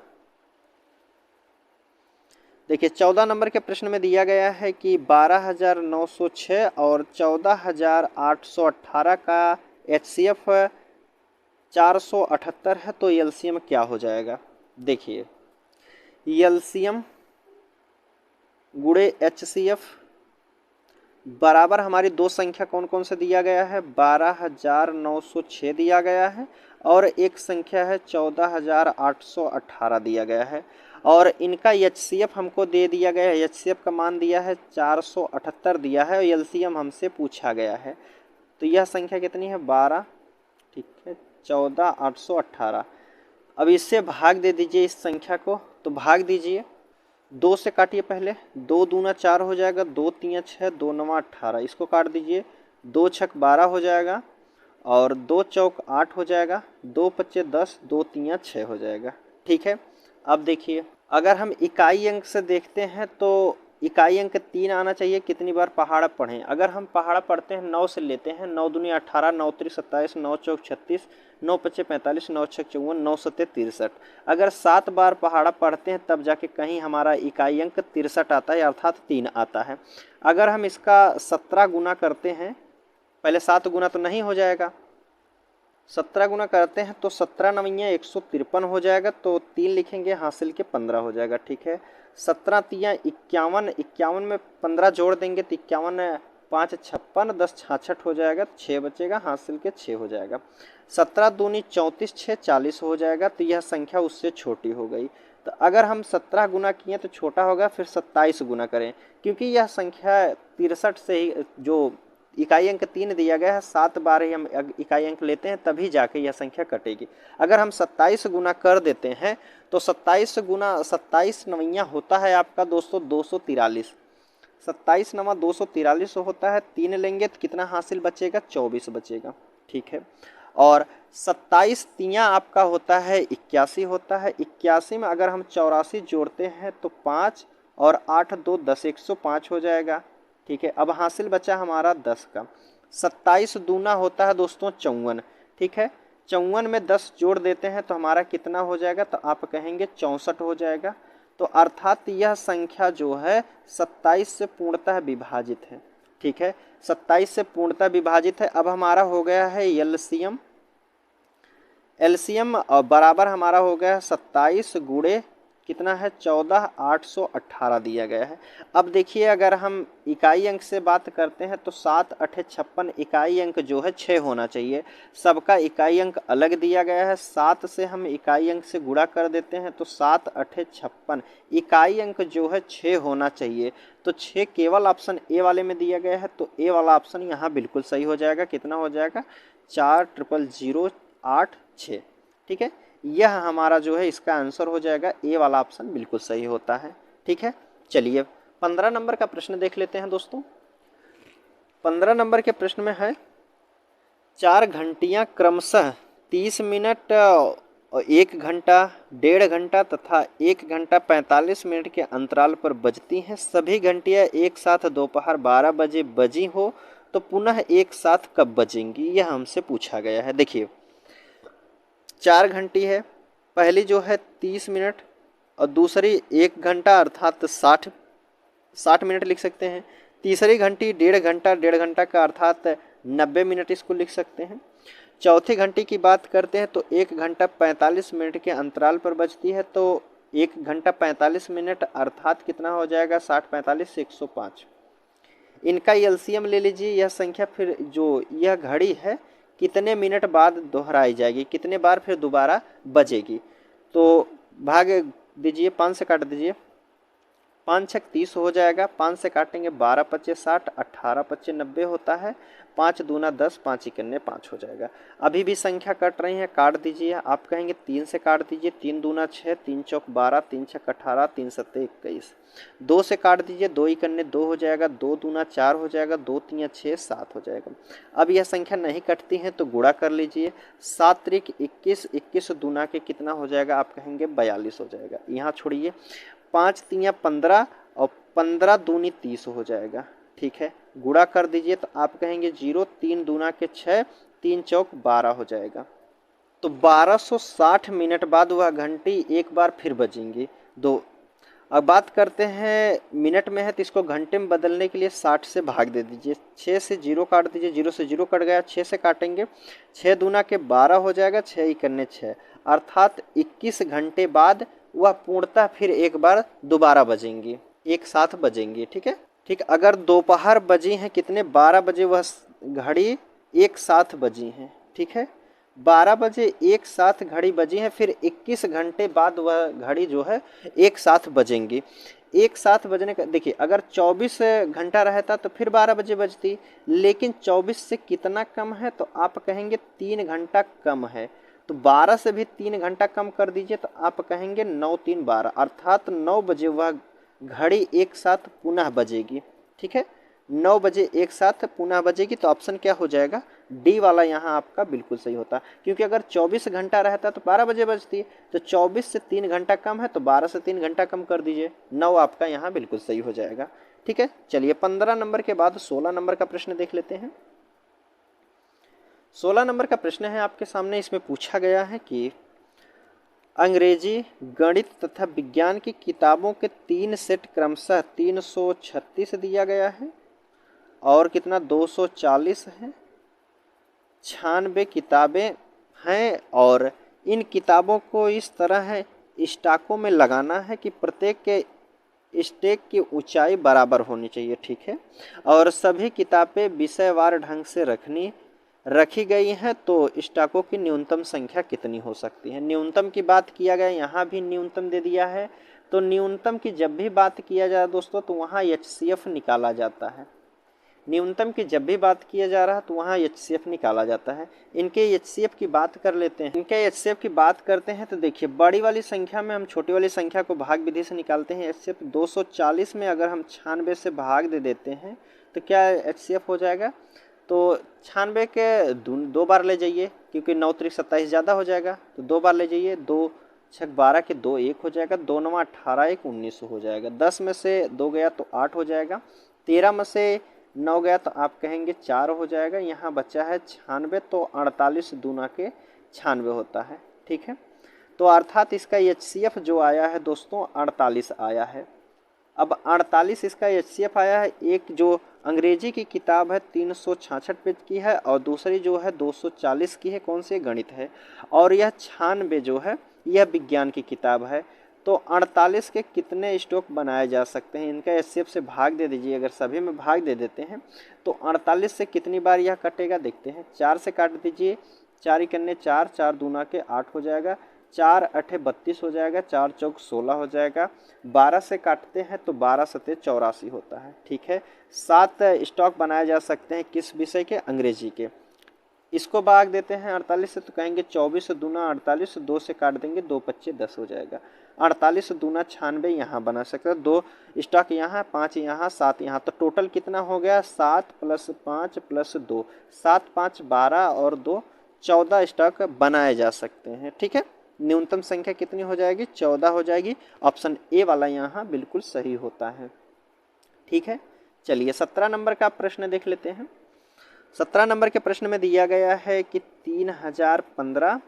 देखिए 14 नंबर के प्रश्न में दिया गया है कि 12,906 और 14,818 का एचसीएफ 478 है, तो एलसीएम क्या हो जाएगा। देखिए एलसीएम गुणे एचसीएफ बराबर हमारी 2 संख्या कौन कौन से दिया गया है, 12,906 दिया गया है और एक संख्या है 14,818 दिया गया है। और इनका एचसीएफ हमको दे दिया गया है, एचसीएफ का मान दिया है 478 दिया है और एलसीएम हमसे पूछा गया है। तो यह संख्या कितनी है, 12। ठीक है, 14,818। अब इससे भाग दे दीजिए इस संख्या को, तो भाग दीजिए, 2 से काटिए पहले, 2 दूना 4 हो जाएगा, 2 तिया 6, 2 नवा 18, इसको काट दीजिए, 2 छक 12 हो जाएगा और 2 चौक 8 हो जाएगा, 2 पच्चे 10, 2 तिया 6 हो जाएगा। ठीक है, अब देखिए अगर हम इकाई अंक से देखते हैं तो इकाई अंक 3 आना चाहिए। कितनी बार पहाड़ा पढ़ें, अगर हम पहाड़ा पढ़ते हैं 9 से लेते हैं, 9 दूनी 18, 9 त्रिक 27, 9 चौक 36, 9 पच्चे 45, 9 छक 54, 9 सत्ते 63। अगर 7 बार पहाड़ा पढ़ते हैं तब जाके कहीं हमारा इकाई अंक 63 आता है, अर्थात 3 आता है। अगर हम इसका 17 गुना करते हैं, पहले 7 गुना तो नहीं हो जाएगा, 17 गुना करते हैं तो 17 नवैया 153 हो जाएगा, तो 3 लिखेंगे, हासिल के 15 हो जाएगा। ठीक है, 17 तिया 51, 51 में 15 जोड़ देंगे तो 51 5 56, 10 66 हो जाएगा, 6 बचेगा, हासिल के 6 हो जाएगा। 17 दूनी 34, 6 40 हो जाएगा, तो यह संख्या उससे छोटी हो गई। तो अगर हम 17 गुना किए तो छोटा होगा, फिर 27 गुना करें, क्योंकि यह संख्या 63 से ही जो इकाई अंक 3 दिया गया है, 7 बार ही हम इकाई अंक लेते हैं तभी जाके यह संख्या कटेगी। अगर हम 27 गुना कर देते हैं तो 27 गुना 27 नवैया होता है आपका दोस्तों 243। 27 नवा 243 होता है, 3 लेंगे तो कितना हासिल बचेगा, 24 बचेगा। ठीक है, और 27 तियाँ आपका होता है 81 होता है। 81 में अगर हम 84 जोड़ते हैं तो 5 और 8 2 10, 105 हो जाएगा। ठीक है, अब हासिल बचा हमारा 10 का। 27 दूना होता है दोस्तों 54। ठीक है, 54 में 10 जोड़ देते हैं तो हमारा कितना हो जाएगा, तो आप कहेंगे 64 हो जाएगा। तो अर्थात यह संख्या जो है 27 से पूर्णतः विभाजित है। ठीक है, 27 से पूर्णतः विभाजित है। अब हमारा हो गया है एलसीएम। एलसीएम बराबर हमारा हो गया 27 गुणे कितना है, 14,818 दिया गया है। अब देखिए अगर हम इकाई अंक से बात करते हैं तो 7 8 56 इकाई अंक जो है 6 होना चाहिए। सबका इकाई अंक अलग दिया गया है। 7 से हम इकाई अंक से गुणा कर देते हैं तो 7 8 56 इकाई अंक जो है 6 होना चाहिए। तो 6 केवल ऑप्शन ए वाले में दिया गया है, तो ए वाला ऑप्शन यहाँ बिल्कुल सही हो जाएगा। कितना हो जाएगा, 4,000,086। ठीक है, यह हमारा जो है इसका आंसर हो जाएगा, ए वाला ऑप्शन बिल्कुल सही होता है। ठीक है, चलिए 15 नंबर का प्रश्न देख लेते हैं दोस्तों। 15 नंबर के प्रश्न में है 4 घंटियां क्रमशः 30 मिनट, 1 घंटा, 1.5 घंटा तथा 1 घंटा 45 मिनट के अंतराल पर बजती हैं। सभी घंटियां एक साथ दोपहर 12 बजे बजी हो तो पुनः एक साथ कब बजेंगी, यह हमसे पूछा गया है। देखिए 4 घंटी है, पहली जो है 30 मिनट और दूसरी 1 घंटा अर्थात 60 मिनट लिख सकते हैं। तीसरी घंटी 1.5 घंटा, 1.5 घंटा का अर्थात 90 मिनट इसको लिख सकते हैं। चौथी घंटी की बात करते हैं तो 1 घंटा 45 मिनट के अंतराल पर बजती है, तो 1 घंटा 45 मिनट अर्थात कितना हो जाएगा, 60 45 से 105। इनका एलसीएम ले लीजिए। यह संख्या फिर जो यह घड़ी है कितने मिनट बाद दोहराई जाएगी, कितने बार फिर दोबारा बजेगी। तो भाग दीजिए, 5 से काट दीजिए, 5 छक 30 हो जाएगा। 5 से काटेंगे 12 पच्चे 60, 18 पच्चे 90 होता है। 5 दूना 10, 5 इकन्ने 5 हो जाएगा। अभी भी संख्या कट रही है, काट दीजिए। आप कहेंगे 3 से काट दीजिए, 3 दूना 6, 3 चौक 12, 3 छक 18, 3 सत्ते 21। 2 से काट दीजिए, 2 इकन्ने 2 हो जाएगा, 2 दूना 4 हो जाएगा, 2 तियां 6, 7 हो जाएगा। अब यह संख्या नहीं कटती है तो गुणा कर लीजिए। 7 त्रिक 21, 21 दूना के कितना हो जाएगा, आप कहेंगे 42 हो जाएगा। यहाँ छोड़िए, 5 तियां 15 और 15 दूनी 30 हो जाएगा। ठीक है, गुणा कर दीजिए तो आप कहेंगे 0, 3 दूना के 6, 3 चौक 12 हो जाएगा। तो 1260 मिनट बाद वह घंटी एक बार फिर बजेंगी। दो अब बात करते हैं मिनट में है तो इसको घंटे में बदलने के लिए 60 से भाग दे दीजिए। 6 से 0 काट दीजिए, 0 से 0 कट गया। 6 से काटेंगे, 6 दूना के 12 हो जाएगा, 6 इकन्ने 6 अर्थात 21 घंटे बाद वह पूर्णतः फिर एक बार दोबारा बजेंगी, एक साथ बजेंगी। ठीक है, ठीक। अगर दोपहर बजी हैं कितने, 12 बजे वह घड़ी एक साथ बजी हैं। ठीक है, 12 बजे एक साथ घड़ी बजी है, फिर 21 घंटे बाद वह घड़ी जो है एक साथ बजेंगी। एक साथ बजने का देखिए, अगर 24 घंटा रहता तो फिर 12 बजे बजती, लेकिन 24 से कितना कम है तो आप कहेंगे 3 घंटा कम है। तो 12 से भी 3 घंटा कम कर दीजिए तो आप कहेंगे 9 3 12 अर्थात 9 बजे वह घड़ी एक साथ पुनः बजेगी। ठीक है, 9 बजे एक साथ पुनः बजेगी। तो ऑप्शन क्या हो जाएगा, डी वाला यहाँ आपका बिल्कुल सही होता, क्योंकि अगर 24 घंटा रहता तो 12 बजे बजती, तो 24 से 3 घंटा कम है तो 12 से 3 घंटा कम कर दीजिए, 9 आपका यहाँ बिल्कुल सही हो जाएगा। ठीक है, चलिए 15 नंबर के बाद 16 नंबर का प्रश्न देख लेते हैं। 16 नंबर का प्रश्न है आपके सामने। इसमें पूछा गया है कि अंग्रेजी, गणित तथा विज्ञान की किताबों के 3 सेट क्रमशः 336 दिया गया है और कितना 240 है। 96 किताबें हैं और इन किताबों को इस तरह है स्टॉकों में लगाना है कि प्रत्येक के स्टैक की ऊंचाई बराबर होनी चाहिए। ठीक है, और सभी किताबें विषयवार ढंग से रखी गई हैं। तो स्टॉकों की न्यूनतम संख्या कितनी हो सकती है। न्यूनतम की बात किया गया, यहाँ भी न्यूनतम दे दिया है। तो न्यूनतम की जब भी बात किया जाए दोस्तों तो वहाँ HCF निकाला जाता है। न्यूनतम की जब भी बात किया जा रहा है तो वहाँ HCF निकाला जाता है। इनके HCF की बात कर लेते हैं। इनके HCF की बात करते हैं तो देखिए, बड़ी वाली संख्या में हम छोटी वाली संख्या को भाग विधि से निकालते हैं। HCF 240 में अगर हम 96 से भाग दे देते हैं तो क्या HCF हो जाएगा, तो 96 के दो बार ले जाइए, क्योंकि 9 त्रिक 27 ज़्यादा हो जाएगा, तो 2 बार ले जाइए, 2 छक 12 के 2 1 हो जाएगा, 2 9 18 1 19 हो जाएगा। 10 में से 2 गया तो 8 हो जाएगा, 13 में से 9 गया तो आप कहेंगे 4 हो जाएगा। यहाँ बचा है 96, तो 48 दूना के 96 होता है। ठीक है, तो अर्थात इसका HCF जो आया है दोस्तों 48 आया है। अब 48 इसका HCF आया है। एक जो अंग्रेजी की किताब है 366 पेज की है और दूसरी जो है 240 की है। कौन सी? गणित है। और यह 96 जो है यह विज्ञान की किताब है। तो 48 के कितने स्टॉक बनाए जा सकते हैं, इनका HCF से भाग दे दीजिए। अगर सभी में भाग दे देते हैं तो 48 से कितनी बार यह कटेगा देखते हैं। 4 से काट दीजिए, 4 कन्ने 4, 4 दूना के 8 हो जाएगा, 4 8 32 हो जाएगा, 4 चौक 16 हो जाएगा। 12 से काटते हैं तो 12 सते 84 होता है। ठीक है, 7 स्टॉक बनाए जा सकते हैं। किस विषय के? अंग्रेजी के। इसको भाग देते हैं 48 से तो कहेंगे 24 दूना 48, 2 से काट देंगे, 2 25 10 हो जाएगा। 48 दूना 96 यहाँ बना सकते हैं। 2 स्टॉक यहाँ, 5 यहाँ, 7 यहाँ, तो टोटल कितना हो गया? 7 + 5 + 2, 7 5 12 और 2 14 स्टॉक बनाए जा सकते हैं। ठीक है, न्यूनतम संख्या कितनी हो जाएगी? 14 हो जाएगी। ऑप्शन ए वाला यहाँ बिल्कुल सही होता है। ठीक है, चलिए 17 नंबर का प्रश्न देख लेते हैं। 17 नंबर के प्रश्न में दिया गया है कि 3015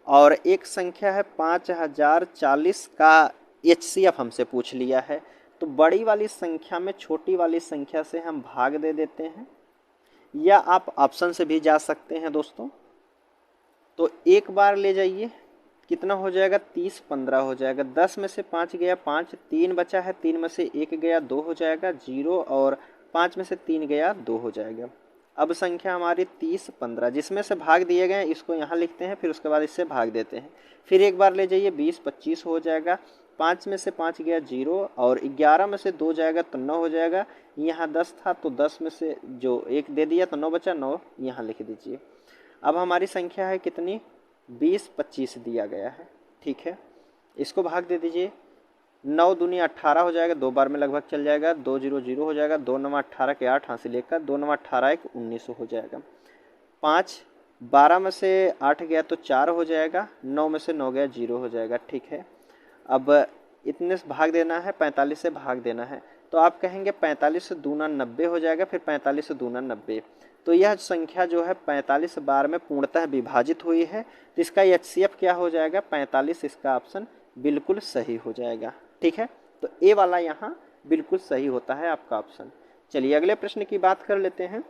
और एक संख्या है 5040 का HCF हमसे पूछ लिया है। तो बड़ी वाली संख्या में छोटी वाली संख्या से हम भाग दे देते हैं, या आप ऑप्शन से भी जा सकते हैं दोस्तों। तो एक बार ले जाइए, कितना हो जाएगा? 30 15 हो जाएगा। 10 में से 5 गया 5, 3 बचा है, 3 में से 1 गया 2 हो जाएगा 0, और 5 में से 3 गया 2 हो जाएगा। अब संख्या हमारी 30 15, जिसमें से भाग दिए गए इसको यहाँ लिखते हैं, फिर उसके बाद इससे भाग देते हैं। फिर एक बार ले जाइए, 20 25 हो जाएगा। 5 में से 5 गया 0, और 11 में से 2 जाएगा तो 9 हो जाएगा। यहाँ 10 था तो 10 में से जो 1 दे दिया तो 9 बचा, 9 यहाँ लिख दीजिए। अब हमारी संख्या है कितनी? 20 25 दिया गया है। ठीक है, इसको भाग दे दीजिए। 9 दूनी 18 हो जाएगा, 2 बार में लगभग चल जाएगा। 2 0 0 हो जाएगा, 2 9 18 के 8 हासिल लेकर 2 9 18 1 19 हो जाएगा। 5 12 में से 8 गया तो 4 हो जाएगा, 9 में से 9 गया 0 हो जाएगा। ठीक है, अब इतने से भाग देना है, 45 से भाग देना है। तो आप कहेंगे 45 दूना 90 हो जाएगा, फिर 45 दूना 90। तो यह संख्या जो है 45 बार में पूर्णतः विभाजित हुई है। तो इसका HCF क्या हो जाएगा? 45। इसका ऑप्शन बिल्कुल सही हो जाएगा। ठीक है, तो ए वाला यहाँ बिल्कुल सही होता है आपका ऑप्शन। चलिए अगले प्रश्न की बात कर लेते हैं,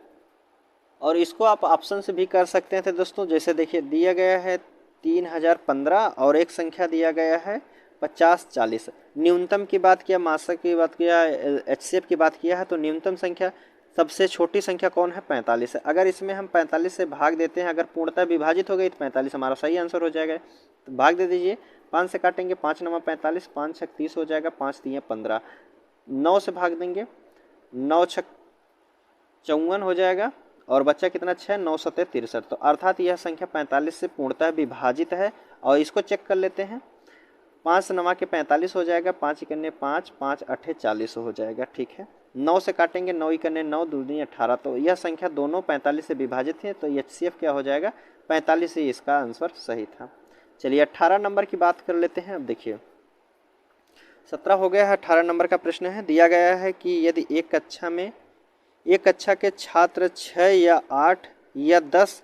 और इसको आप ऑप्शन से भी कर सकते थे दोस्तों। जैसे देखिए, दिया गया है 3015 और एक संख्या दिया गया है 5040। न्यूनतम की बात किया, मासिक की बात किया, HCF की बात किया है, तो न्यूनतम संख्या सबसे छोटी संख्या कौन है? 45 है। अगर इसमें हम 45 से भाग देते हैं, अगर पूर्णतः विभाजित हो गई तो 45 हमारा सही आंसर हो जाएगा। तो भाग दे दीजिए, 5 से काटेंगे, 5 9 45, 5 6 30 हो जाएगा, 5 3 15। 9 से भाग देंगे, 9 6 54 हो जाएगा, और बच्चा कितना? 6 9 7 63। तो अर्थात यह संख्या 45 से पूर्णतः विभाजित है। और इसको चेक कर लेते हैं। 5 9 के 45 हो जाएगा, 5 इकन्ने 5, 5 8 40 हो जाएगा। ठीक है, 9 से काटेंगे, 9 इकन्ने 9, 2 दूनी 18। तो यह संख्या दोनों 45 से विभाजित है। तो HCF क्या हो जाएगा? 45 ही इसका आंसर सही था। चलिए 18 नंबर की बात कर लेते हैं। अब देखिए, 17 हो गया है, 18 नंबर का प्रश्न है। दिया गया है कि यदि एक कक्षा के छात्र 6 या 8 या 10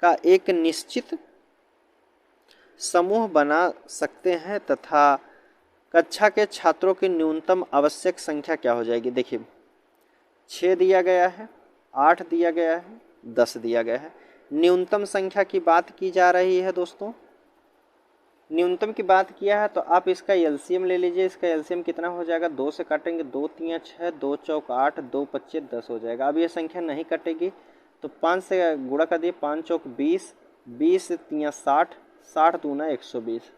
का एक निश्चित समूह बना सकते हैं, तथा कक्षा के छात्रों की न्यूनतम आवश्यक संख्या क्या हो जाएगी? देखिए, 6 दिया गया है, 8 दिया गया है, 10 दिया गया है। न्यूनतम संख्या की बात की जा रही है दोस्तों। न्यूनतम की बात किया है तो आप इसका LCM ले लीजिए। इसका LCM कितना हो जाएगा? 2 से काटेंगे, 2 3 6, 2 चौक 8, 2 25 10 हो जाएगा। अब ये संख्या नहीं कटेगी तो 5 से गुणा कर दिए, 5 चौक 20, 20 3 60, 60 दूना 120।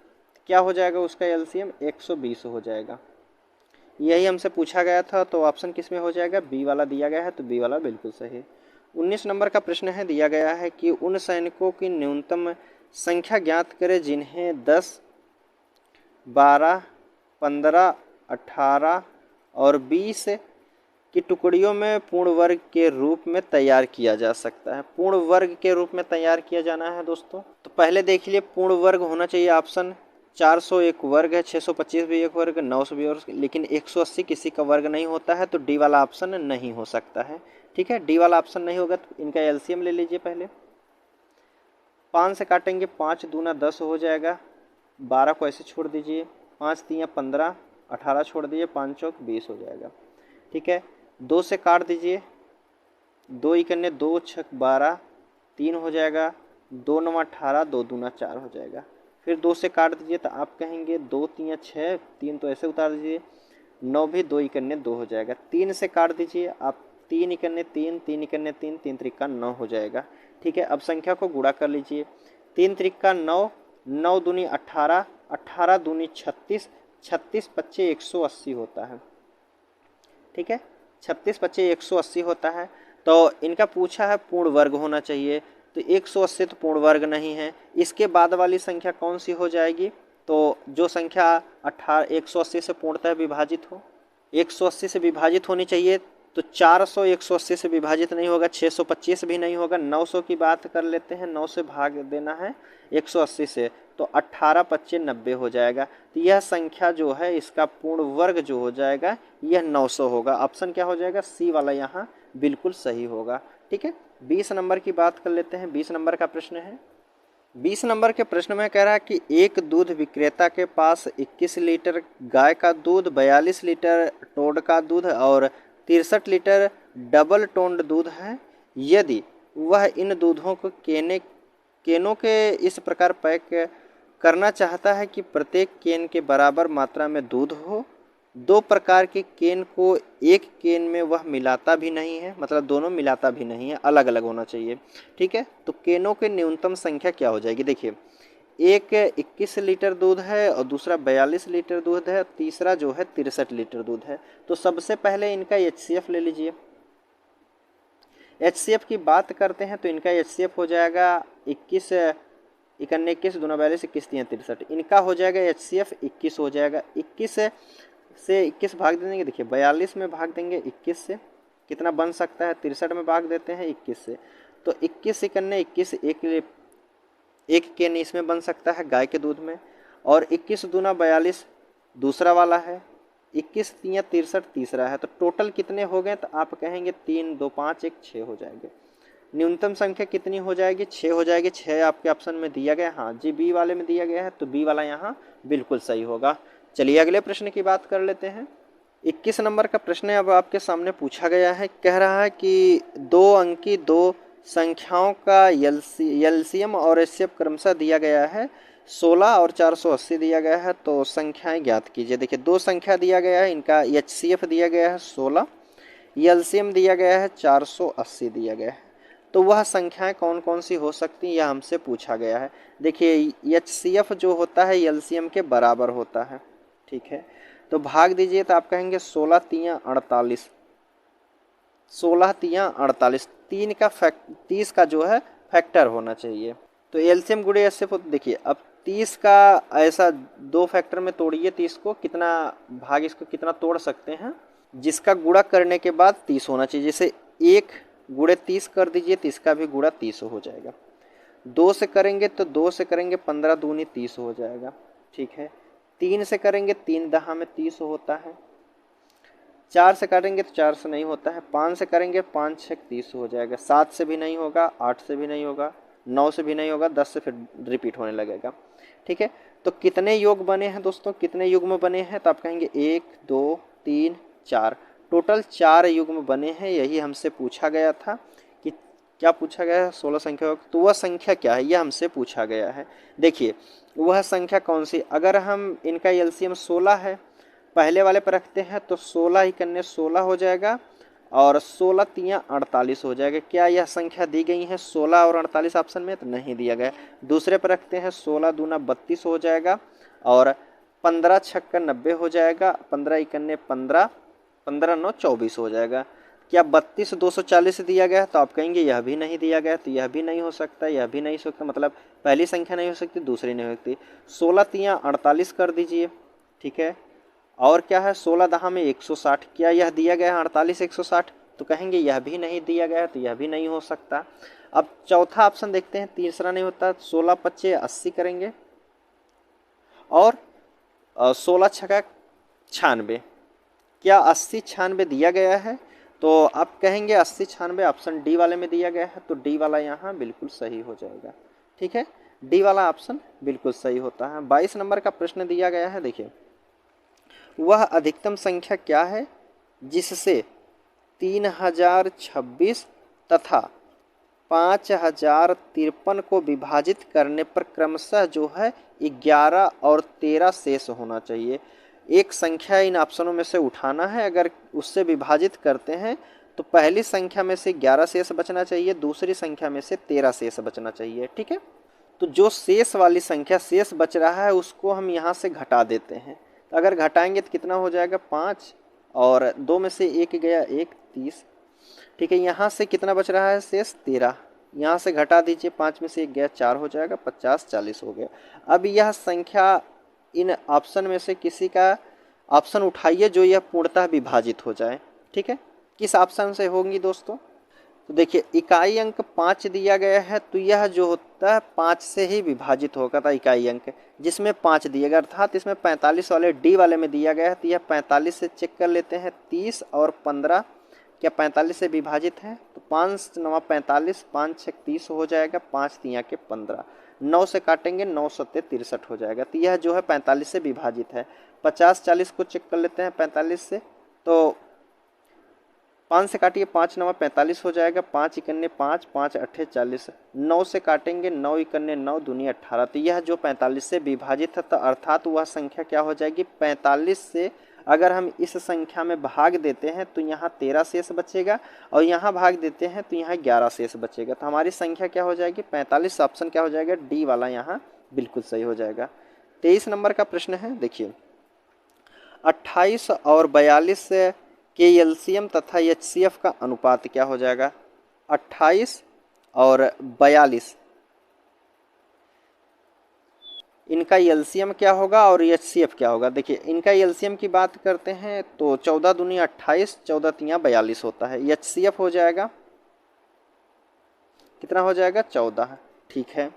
क्या हो जाएगा उसका LCM? 120 हो जाएगा। यही हमसे पूछा गया था, तो ऑप्शन किस में हो जाएगा, बी वाला दिया गया है, तो बी वाला बिल्कुल सही है। 19 नंबर का प्रश्न है, दिया गया है कि उन सैनिकों की न्यूनतम संख्या ज्ञात करें जिन्हें 10, 12, 15, 18 और 20 की टुकड़ियों में पूर्ण वर्ग के रूप में तैयार किया जा सकता है। पूर्ण वर्ग के रूप में तैयार किया जाना है दोस्तों, तो पहले देख लिए पूर्ण वर्ग होना चाहिए ऑप्शन। 401 वर्ग है, 625 भी एक वर्ग, 900 भी वर्ग, लेकिन 180 किसी का वर्ग नहीं होता है, तो डी वाला ऑप्शन नहीं हो सकता है। ठीक है, डी वाला ऑप्शन नहीं होगा, तो इनका एलसीएम ले लीजिए पहले। 5 से काटेंगे, 5 दूना 10 हो जाएगा, 12 को ऐसे छोड़ दीजिए, 5 तियाँ 15, 18 छोड़ दीजिए, 5 चौक 20 हो जाएगा। ठीक है, 2 से काट दीजिए, 2 इकन्ने 2 छक 12, 3 हो जाएगा, 2 नवा 18, 2 दूना 4 हो जाएगा। फिर 2 से काट दीजिए, तो आप कहेंगे 2 तियाँ 6, 3 तो ऐसे उतार दीजिए, 9 भी 2 इकन्ने 2 हो जाएगा। 3 से काट दीजिए आप, 3 इकन्ने 3, 3 इकन्ने 3, 3 त्रिका 9 हो जाएगा। ठीक है, अब संख्या को गुणा कर लीजिए, 3 त्रिका 9, 9 दूनी 18, 18 दूनी 36, 36 पच्चे 180 होता है। ठीक है, 36 पच्चे 180 होता है। तो इनका पूछा है पूर्ण वर्ग होना चाहिए, तो 180 तो पूर्ण वर्ग नहीं है। इसके बाद वाली संख्या कौन सी हो जाएगी, तो जो संख्या 180 से पूर्णतः विभाजित हो, 180 से विभाजित होनी चाहिए, तो 400 180 से विभाजित नहीं होगा, 625 भी नहीं होगा। 900 की बात कर लेते हैं, 9 से भाग देना है 180 से, तो 18 पच्चे 90 हो जाएगा। तो यह संख्या जो है इसका पूर्ण वर्ग जो हो जाएगा यह 900 होगा। ऑप्शन क्या हो जाएगा, सी वाला यहाँ बिल्कुल सही होगा। ठीक है, 20 नंबर की बात कर लेते हैं। 20 नंबर का प्रश्न है, 20 नंबर के प्रश्न में कह रहा है कि एक दूध विक्रेता के पास 21 लीटर गाय का दूध, 42 लीटर टोड का दूध और 63 लीटर डबल टोन्ड दूध है। यदि वह इन दूधों को केनों के इस प्रकार पैक करना चाहता है कि प्रत्येक केन के बराबर मात्रा में दूध हो, 2 प्रकार के केन को एक केन में वह मिलाता भी नहीं है, मतलब दोनों मिलाता भी नहीं है, अलग अलग होना चाहिए। ठीक है, तो केनों की न्यूनतम संख्या क्या हो जाएगी, देखिए एक 21 लीटर दूध है और दूसरा 42 लीटर दूध है, तीसरा जो है 63 लीटर दूध है। तो सबसे पहले इनका HCF ले लीजिए। HCF की बात करते हैं तो इनका HCF हो जाएगा 21 इकन्ने 21 दूना 42, 21 तियाँ 63, इनका हो जाएगा HCF 21 हो जाएगा। 21 से 21 भाग देंगे, देखिए 42 में भाग देंगे 21 से, कितना बन सकता है, 63 में भाग देते हैं 21 से, तो 21 इकन्ने 21, एक केन इसमें बन सकता है गाय के दूध में, और 21 दूना 42 दूसरा वाला है, 21 तियाँ 63 तीसरा है। तो टोटल कितने हो गए, तो आप कहेंगे 3 2 5 1 6 हो जाएंगे। न्यूनतम संख्या कितनी हो जाएगी, 6 हो जाएगी। 6 आपके ऑप्शन में दिया गया, हाँ जी बी वाले में दिया गया है, तो बी वाला यहाँ बिल्कुल सही होगा। चलिए अगले प्रश्न की बात कर लेते हैं। 21 नंबर का प्रश्न अब आपके सामने पूछा गया है। कह रहा है कि 2 अंकी 2 संख्याओं का एलसीएम और एचसीएफ क्रमशः दिया गया है, 16 और 480 दिया गया है, तो संख्याएं ज्ञात कीजिए। देखिए 2 संख्या दिया गया है, इनका एचसीएफ दिया गया है 16, एलसीएम दिया गया है 480 दिया गया है, तो वह संख्याएं कौन कौन सी हो सकती हैं, यह हमसे पूछा गया है। देखिए एचसीएफ जो होता है एलसीएम के बराबर होता है। ठीक है, तो भाग दीजिए, तो आप कहेंगे 16 तियाँ 48, 16 तियाँ 48, 30 का जो है फैक्टर होना चाहिए। तो एलसीएम गुणे एचसीएफ, देखिए अब 30 का ऐसा 2 फैक्टर में तोड़िए, 30 को कितना भाग, इसको कितना तोड़ सकते हैं, जिसका गुणा करने के बाद 30 होना चाहिए। जैसे 1 गुणे 30 कर दीजिए, 30 का भी गुणा 30 हो जाएगा। 2 से करेंगे तो 2 से करेंगे 15 दूनी 30 हो जाएगा। ठीक है, 3 से करेंगे 3 दहा में 30 होता है। 4 से करेंगे तो 4 से नहीं होता है। 5 से करेंगे 5 6 30 हो जाएगा। 7 से भी नहीं होगा, 8 से भी नहीं होगा, 9 से भी नहीं होगा, 10 से फिर रिपीट होने लगेगा। ठीक है, तो कितने योग बने हैं दोस्तों, कितने युग्म बने हैं, तो आप कहेंगे 1 2 3 4, टोटल 4 युग्म बने हैं। यही हमसे पूछा गया था कि क्या पूछा गया है, 16 संख्या, तो वह संख्या क्या है, यह हमसे पूछा गया है। देखिए वह संख्या कौन सी, अगर हम इनका एलसीएम 16 है, पहले वाले पर रखते हैं, तो 16 ही कन्ने 16 हो जाएगा और 16 तियाँ 48 हो जाएगा। क्या यह संख्या दी गई है 16 और 48 ऑप्शन में, तो नहीं दिया गया। दूसरे पर रखते हैं, 16 दूना 32 हो जाएगा और 15 छक्का 90 हो जाएगा, 15 इकन्ने 15, 15 9 24 हो जाएगा। क्या 32 240 दिया गया है? तो आप कहेंगे यह भी नहीं दिया गया, तो यह भी नहीं हो सकता, यह भी नहीं हो सकता, मतलब पहली संख्या नहीं हो सकती, दूसरी नहीं हो सकती। 16 तियाँ 48 कर दीजिए, ठीक है। और क्या है 16 दहा में 160, क्या यह दिया गया है 48 160? तो कहेंगे यह भी नहीं दिया गया है, तो यह भी नहीं हो सकता। अब चौथा ऑप्शन देखते हैं, तीसरा नहीं होता। 16 पच्चे 80 करेंगे और 16 छक्का 96, क्या 80 96 दिया गया है? तो आप कहेंगे 80 96 ऑप्शन डी वाले में दिया गया है, तो डी वाला यहाँ बिल्कुल सही हो जाएगा, ठीक है। डी वाला ऑप्शन बिल्कुल सही होता है। 22 नंबर का प्रश्न दिया गया है, देखिए, वह अधिकतम संख्या क्या है जिससे 3026 तथा 5053 को विभाजित करने पर क्रमशः जो है 11 और 13 शेष होना चाहिए। एक संख्या इन ऑप्शनों में से उठाना है, अगर उससे विभाजित करते हैं तो पहली संख्या में से 11 शेष बचना चाहिए, दूसरी संख्या में से 13 शेष बचना चाहिए, ठीक है। तो जो शेष वाली संख्या शेष बच रहा है उसको हम यहाँ से घटा देते हैं। तो अगर घटाएंगे तो कितना हो जाएगा 5, और 2 में से 1 गया 1 30, ठीक है। यहाँ से कितना बच रहा है शेष 13, यहाँ से घटा दीजिए, 5 में से 1 गया 4 हो जाएगा, 50 40 हो गया। अब यह संख्या इन ऑप्शन में से किसी का ऑप्शन उठाइए जो यह पूर्णतः विभाजित हो जाए, ठीक है। किस ऑप्शन से होंगी दोस्तों? तो देखिए, इकाई अंक 5 दिया गया है, तो यह जो होता है 5 से ही विभाजित होगा था इकाई अंक, जिसमें 5 दिया गया, अर्थात इसमें 45 वाले डी वाले में दिया गया है। तो यह 45 से चेक कर लेते हैं, 30 और 15 क्या 45 से विभाजित है? तो 5 9 45, 5 6 30 हो जाएगा, 5 3 के 15, 9 से काटेंगे 9 7 63 हो जाएगा। तो यह जो है 45 से विभाजित है। 50 40 को चेक कर लेते हैं 45 से, तो 5 से काटिए, 5 9 45 हो जाएगा, 5 इकन्ने 5, 5 8 40, 9 से काटेंगे 9 इकन्ने 9 दूनी 18। तो यह जो 45 से विभाजित है, तो अर्थात वह संख्या क्या हो जाएगी 45 से अगर हम इस संख्या में भाग देते हैं तो यहाँ 13 शेष बचेगा, और यहाँ भाग देते हैं तो यहाँ 11 शेष बचेगा। तो हमारी संख्या क्या हो जाएगी 45, ऑप्शन क्या हो जाएगा डी वाला यहाँ बिल्कुल सही हो जाएगा। 23 नंबर का प्रश्न है, देखिए, 28 और 42 के एलसीएम तथा एचसीएफ का अनुपात क्या हो जाएगा? 28 और 42 इनका एलसीएम क्या होगा और एचसीएफ क्या होगा? देखिए, इनका एलसीएम की बात करते हैं तो 14 दूनी 28, 14 तियाँ 42 होता है। एचसीएफ हो जाएगा, कितना हो जाएगा 14, ठीक है।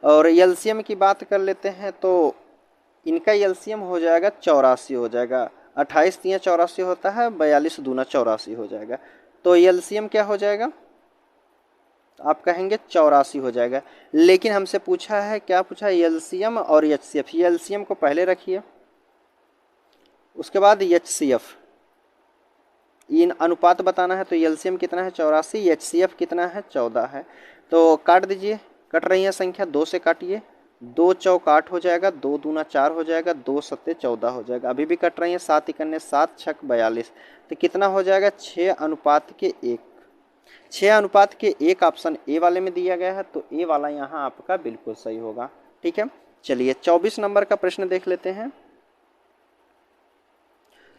और एलसीएम की बात कर लेते हैं तो इनका एलसीएम हो जाएगा 84 हो जाएगा। 28 तियाँ 84 होता है, 42 दूना 84 हो जाएगा। तो एलसीएम क्या हो जाएगा? आप कहेंगे 84 हो जाएगा, लेकिन हमसे पूछा है, क्या पूछा है? एलसीएम और एचसीएफ। एलसीएम को पहले रखिए, उसके बाद एचसीएफ, इन अनुपात बताना है। तो एलसीएम कितना है 84, एचसीएफ कितना है 14 है। तो काट दीजिए, कट रही है संख्या, 2 से काटिए, 2 चौक 8 हो जाएगा, 2 दूना 4 हो जाएगा, 2 सत्ते 14 हो जाएगा। अभी भी कट रही है, 7 इकन्ने 7 छक 42, तो कितना हो जाएगा 6 अनुपात के 1। 6 अनुपात के 1 ऑप्शन ए वाले में दिया गया है, तो ए वाला यहाँ आपका बिल्कुल सही होगा, ठीक है। चलिए 24 नंबर का प्रश्न देख लेते हैं।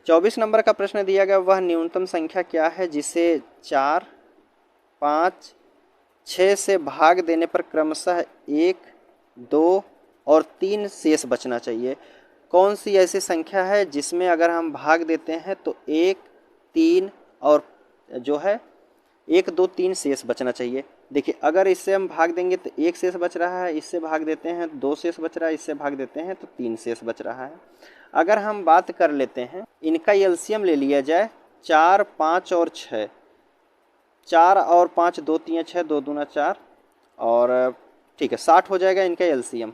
24 नंबर का प्रश्न दिया गया, वह न्यूनतम संख्या क्या है जिसे 4 5 6 से भाग देने पर क्रमशः 1 2 और 3 शेष बचना चाहिए? कौन सी ऐसी संख्या है जिसमें अगर हम भाग देते हैं तो 1 3 और जो है 1 2 3 शेष बचना चाहिए? देखिए, अगर इससे हम भाग देंगे तो 1 शेष बच रहा है, इससे भाग देते हैं 2 शेष बच रहा है, इससे भाग देते हैं तो 3 शेष बच रहा है। अगर हम बात कर लेते हैं, इनका एलसीएम ले लिया जाए 4 5 और 6, 4 और 5 2 3 6, 2 दूना 4, और ठीक है 60 हो जाएगा इनका एलसीएम।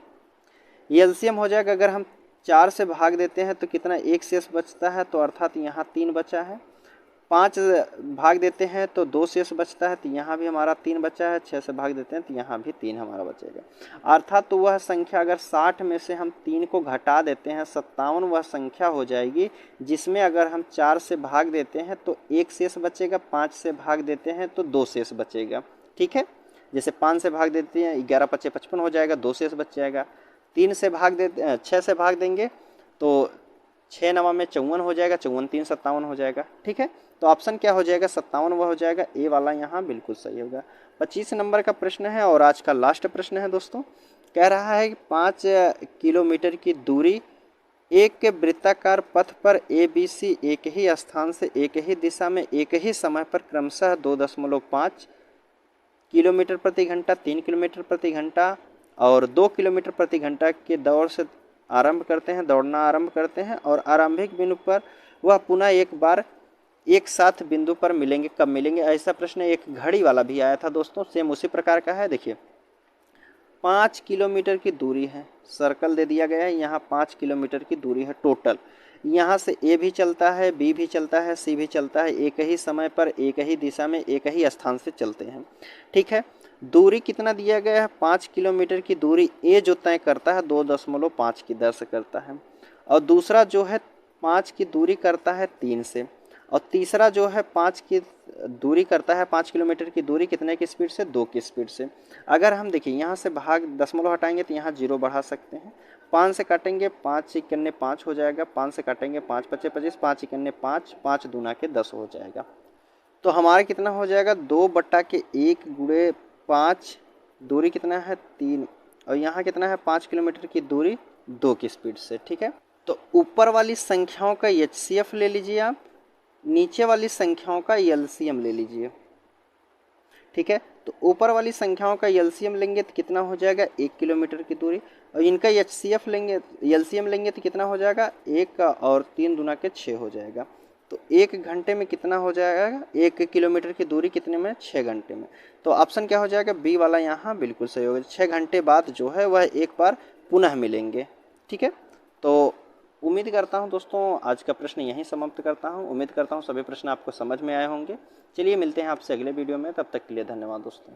एलसीएम हो जाएगा, अगर हम 4 से भाग देते हैं तो कितना 1 शेष बचता है, तो अर्थात यहाँ 3 बचा है। 5 भाग देते हैं तो 2 शेष बचता है, तो यहाँ भी हमारा 3 बचा है। 6 से भाग देते हैं तो यहाँ भी 3 हमारा बचेगा। अर्थात तो वह संख्या अगर 60 में से हम 3 को घटा देते हैं 57 वह संख्या हो जाएगी, जिसमें अगर हम 4 से भाग देते हैं तो 1 शेष बचेगा, 5 से भाग देते हैं तो 2 शेष बचेगा, ठीक है। जैसे 5 से भाग देते हैं 11 5 55 हो जाएगा, 2 शेष बच जाएगा। 3 से भाग देते 6 से भाग देंगे तो 6 नवा में 54 हो जाएगा, 54 3 57 हो जाएगा। ठीक है, तो ऑप्शन क्या हो जाएगा 57 वह हो जाएगा, ए वाला यहाँ बिल्कुल सही होगा। 25 नंबर का प्रश्न है और आज का लास्ट प्रश्न है दोस्तों। कह रहा है कि 5 किलोमीटर की दूरी एक के वृत्ताकार पथ पर ए बी सी एक ही स्थान से एक ही दिशा में एक ही समय पर क्रमशः 2.5 किलोमीटर प्रति घंटा, 3 किलोमीटर प्रति घंटा और 2 किलोमीटर प्रति घंटा के दौड़ से दौड़ना आरंभ करते हैं और आरंभिक बिंदु पर वह पुनः एक बार एक साथ बिंदु पर मिलेंगे, कब मिलेंगे? ऐसा प्रश्न एक घड़ी वाला भी आया था दोस्तों, सेम उसी प्रकार का है। देखिए 5 किलोमीटर की दूरी है, सर्कल दे दिया गया है, यहाँ 5 किलोमीटर की दूरी है टोटल। यहाँ से ए भी चलता है, बी भी चलता है, सी भी चलता है, एक ही समय पर एक ही दिशा में एक ही स्थान से चलते हैं। ठीक है, दूरी कितना दिया गया है? 5 किलोमीटर की दूरी ए जो तय करता है 2.5 की दर से करता है, और दूसरा जो है 5 की दूरी करता है 3 से, और तीसरा जो है 5 की दूरी करता है 5 किलोमीटर की दूरी कितने की स्पीड से? 2 की स्पीड से। अगर हम देखिए यहाँ से भाग दशमलव हटाएंगे तो यहाँ 0 बढ़ा सकते हैं, 5 से काटेंगे 5 इक्यान्ने 5 हो जाएगा, 5 से काटेंगे 5 पचे 25, 5 इक्यान्ने 5, 5 दूना के 10 हो जाएगा। तो हमारा कितना हो जाएगा? 2/1 गुणे 5, दूरी कितना है 3, और यहाँ कितना है 5 किलोमीटर की दूरी 2 की स्पीड से। ठीक है, तो ऊपर वाली संख्याओं का HCF ले लीजिए आप, नीचे वाली संख्याओं का LCM ले लीजिए। ठीक है, तो ऊपर वाली संख्याओं का LCM लेंगे तो कितना हो जाएगा? 1 किलोमीटर की दूरी, और इनका HCF लेंगे, LCM लेंगे तो कितना हो जाएगा? 1 और 3 दूना के 6 हो जाएगा। तो 1 घंटे में कितना हो जाएगा? 1 किलोमीटर की दूरी कितने में? 6 घंटे में। तो ऑप्शन क्या हो जाएगा? बी वाला यहाँ बिल्कुल सही होगा। 6 घंटे बाद जो है वह एक बार पुनः मिलेंगे। ठीक है, तो उम्मीद करता हूं दोस्तों आज का प्रश्न यहीं समाप्त करता हूं। उम्मीद करता हूं सभी प्रश्न आपको समझ में आए होंगे। चलिए मिलते हैं आपसे अगले वीडियो में, तब तक के लिए धन्यवाद दोस्तों।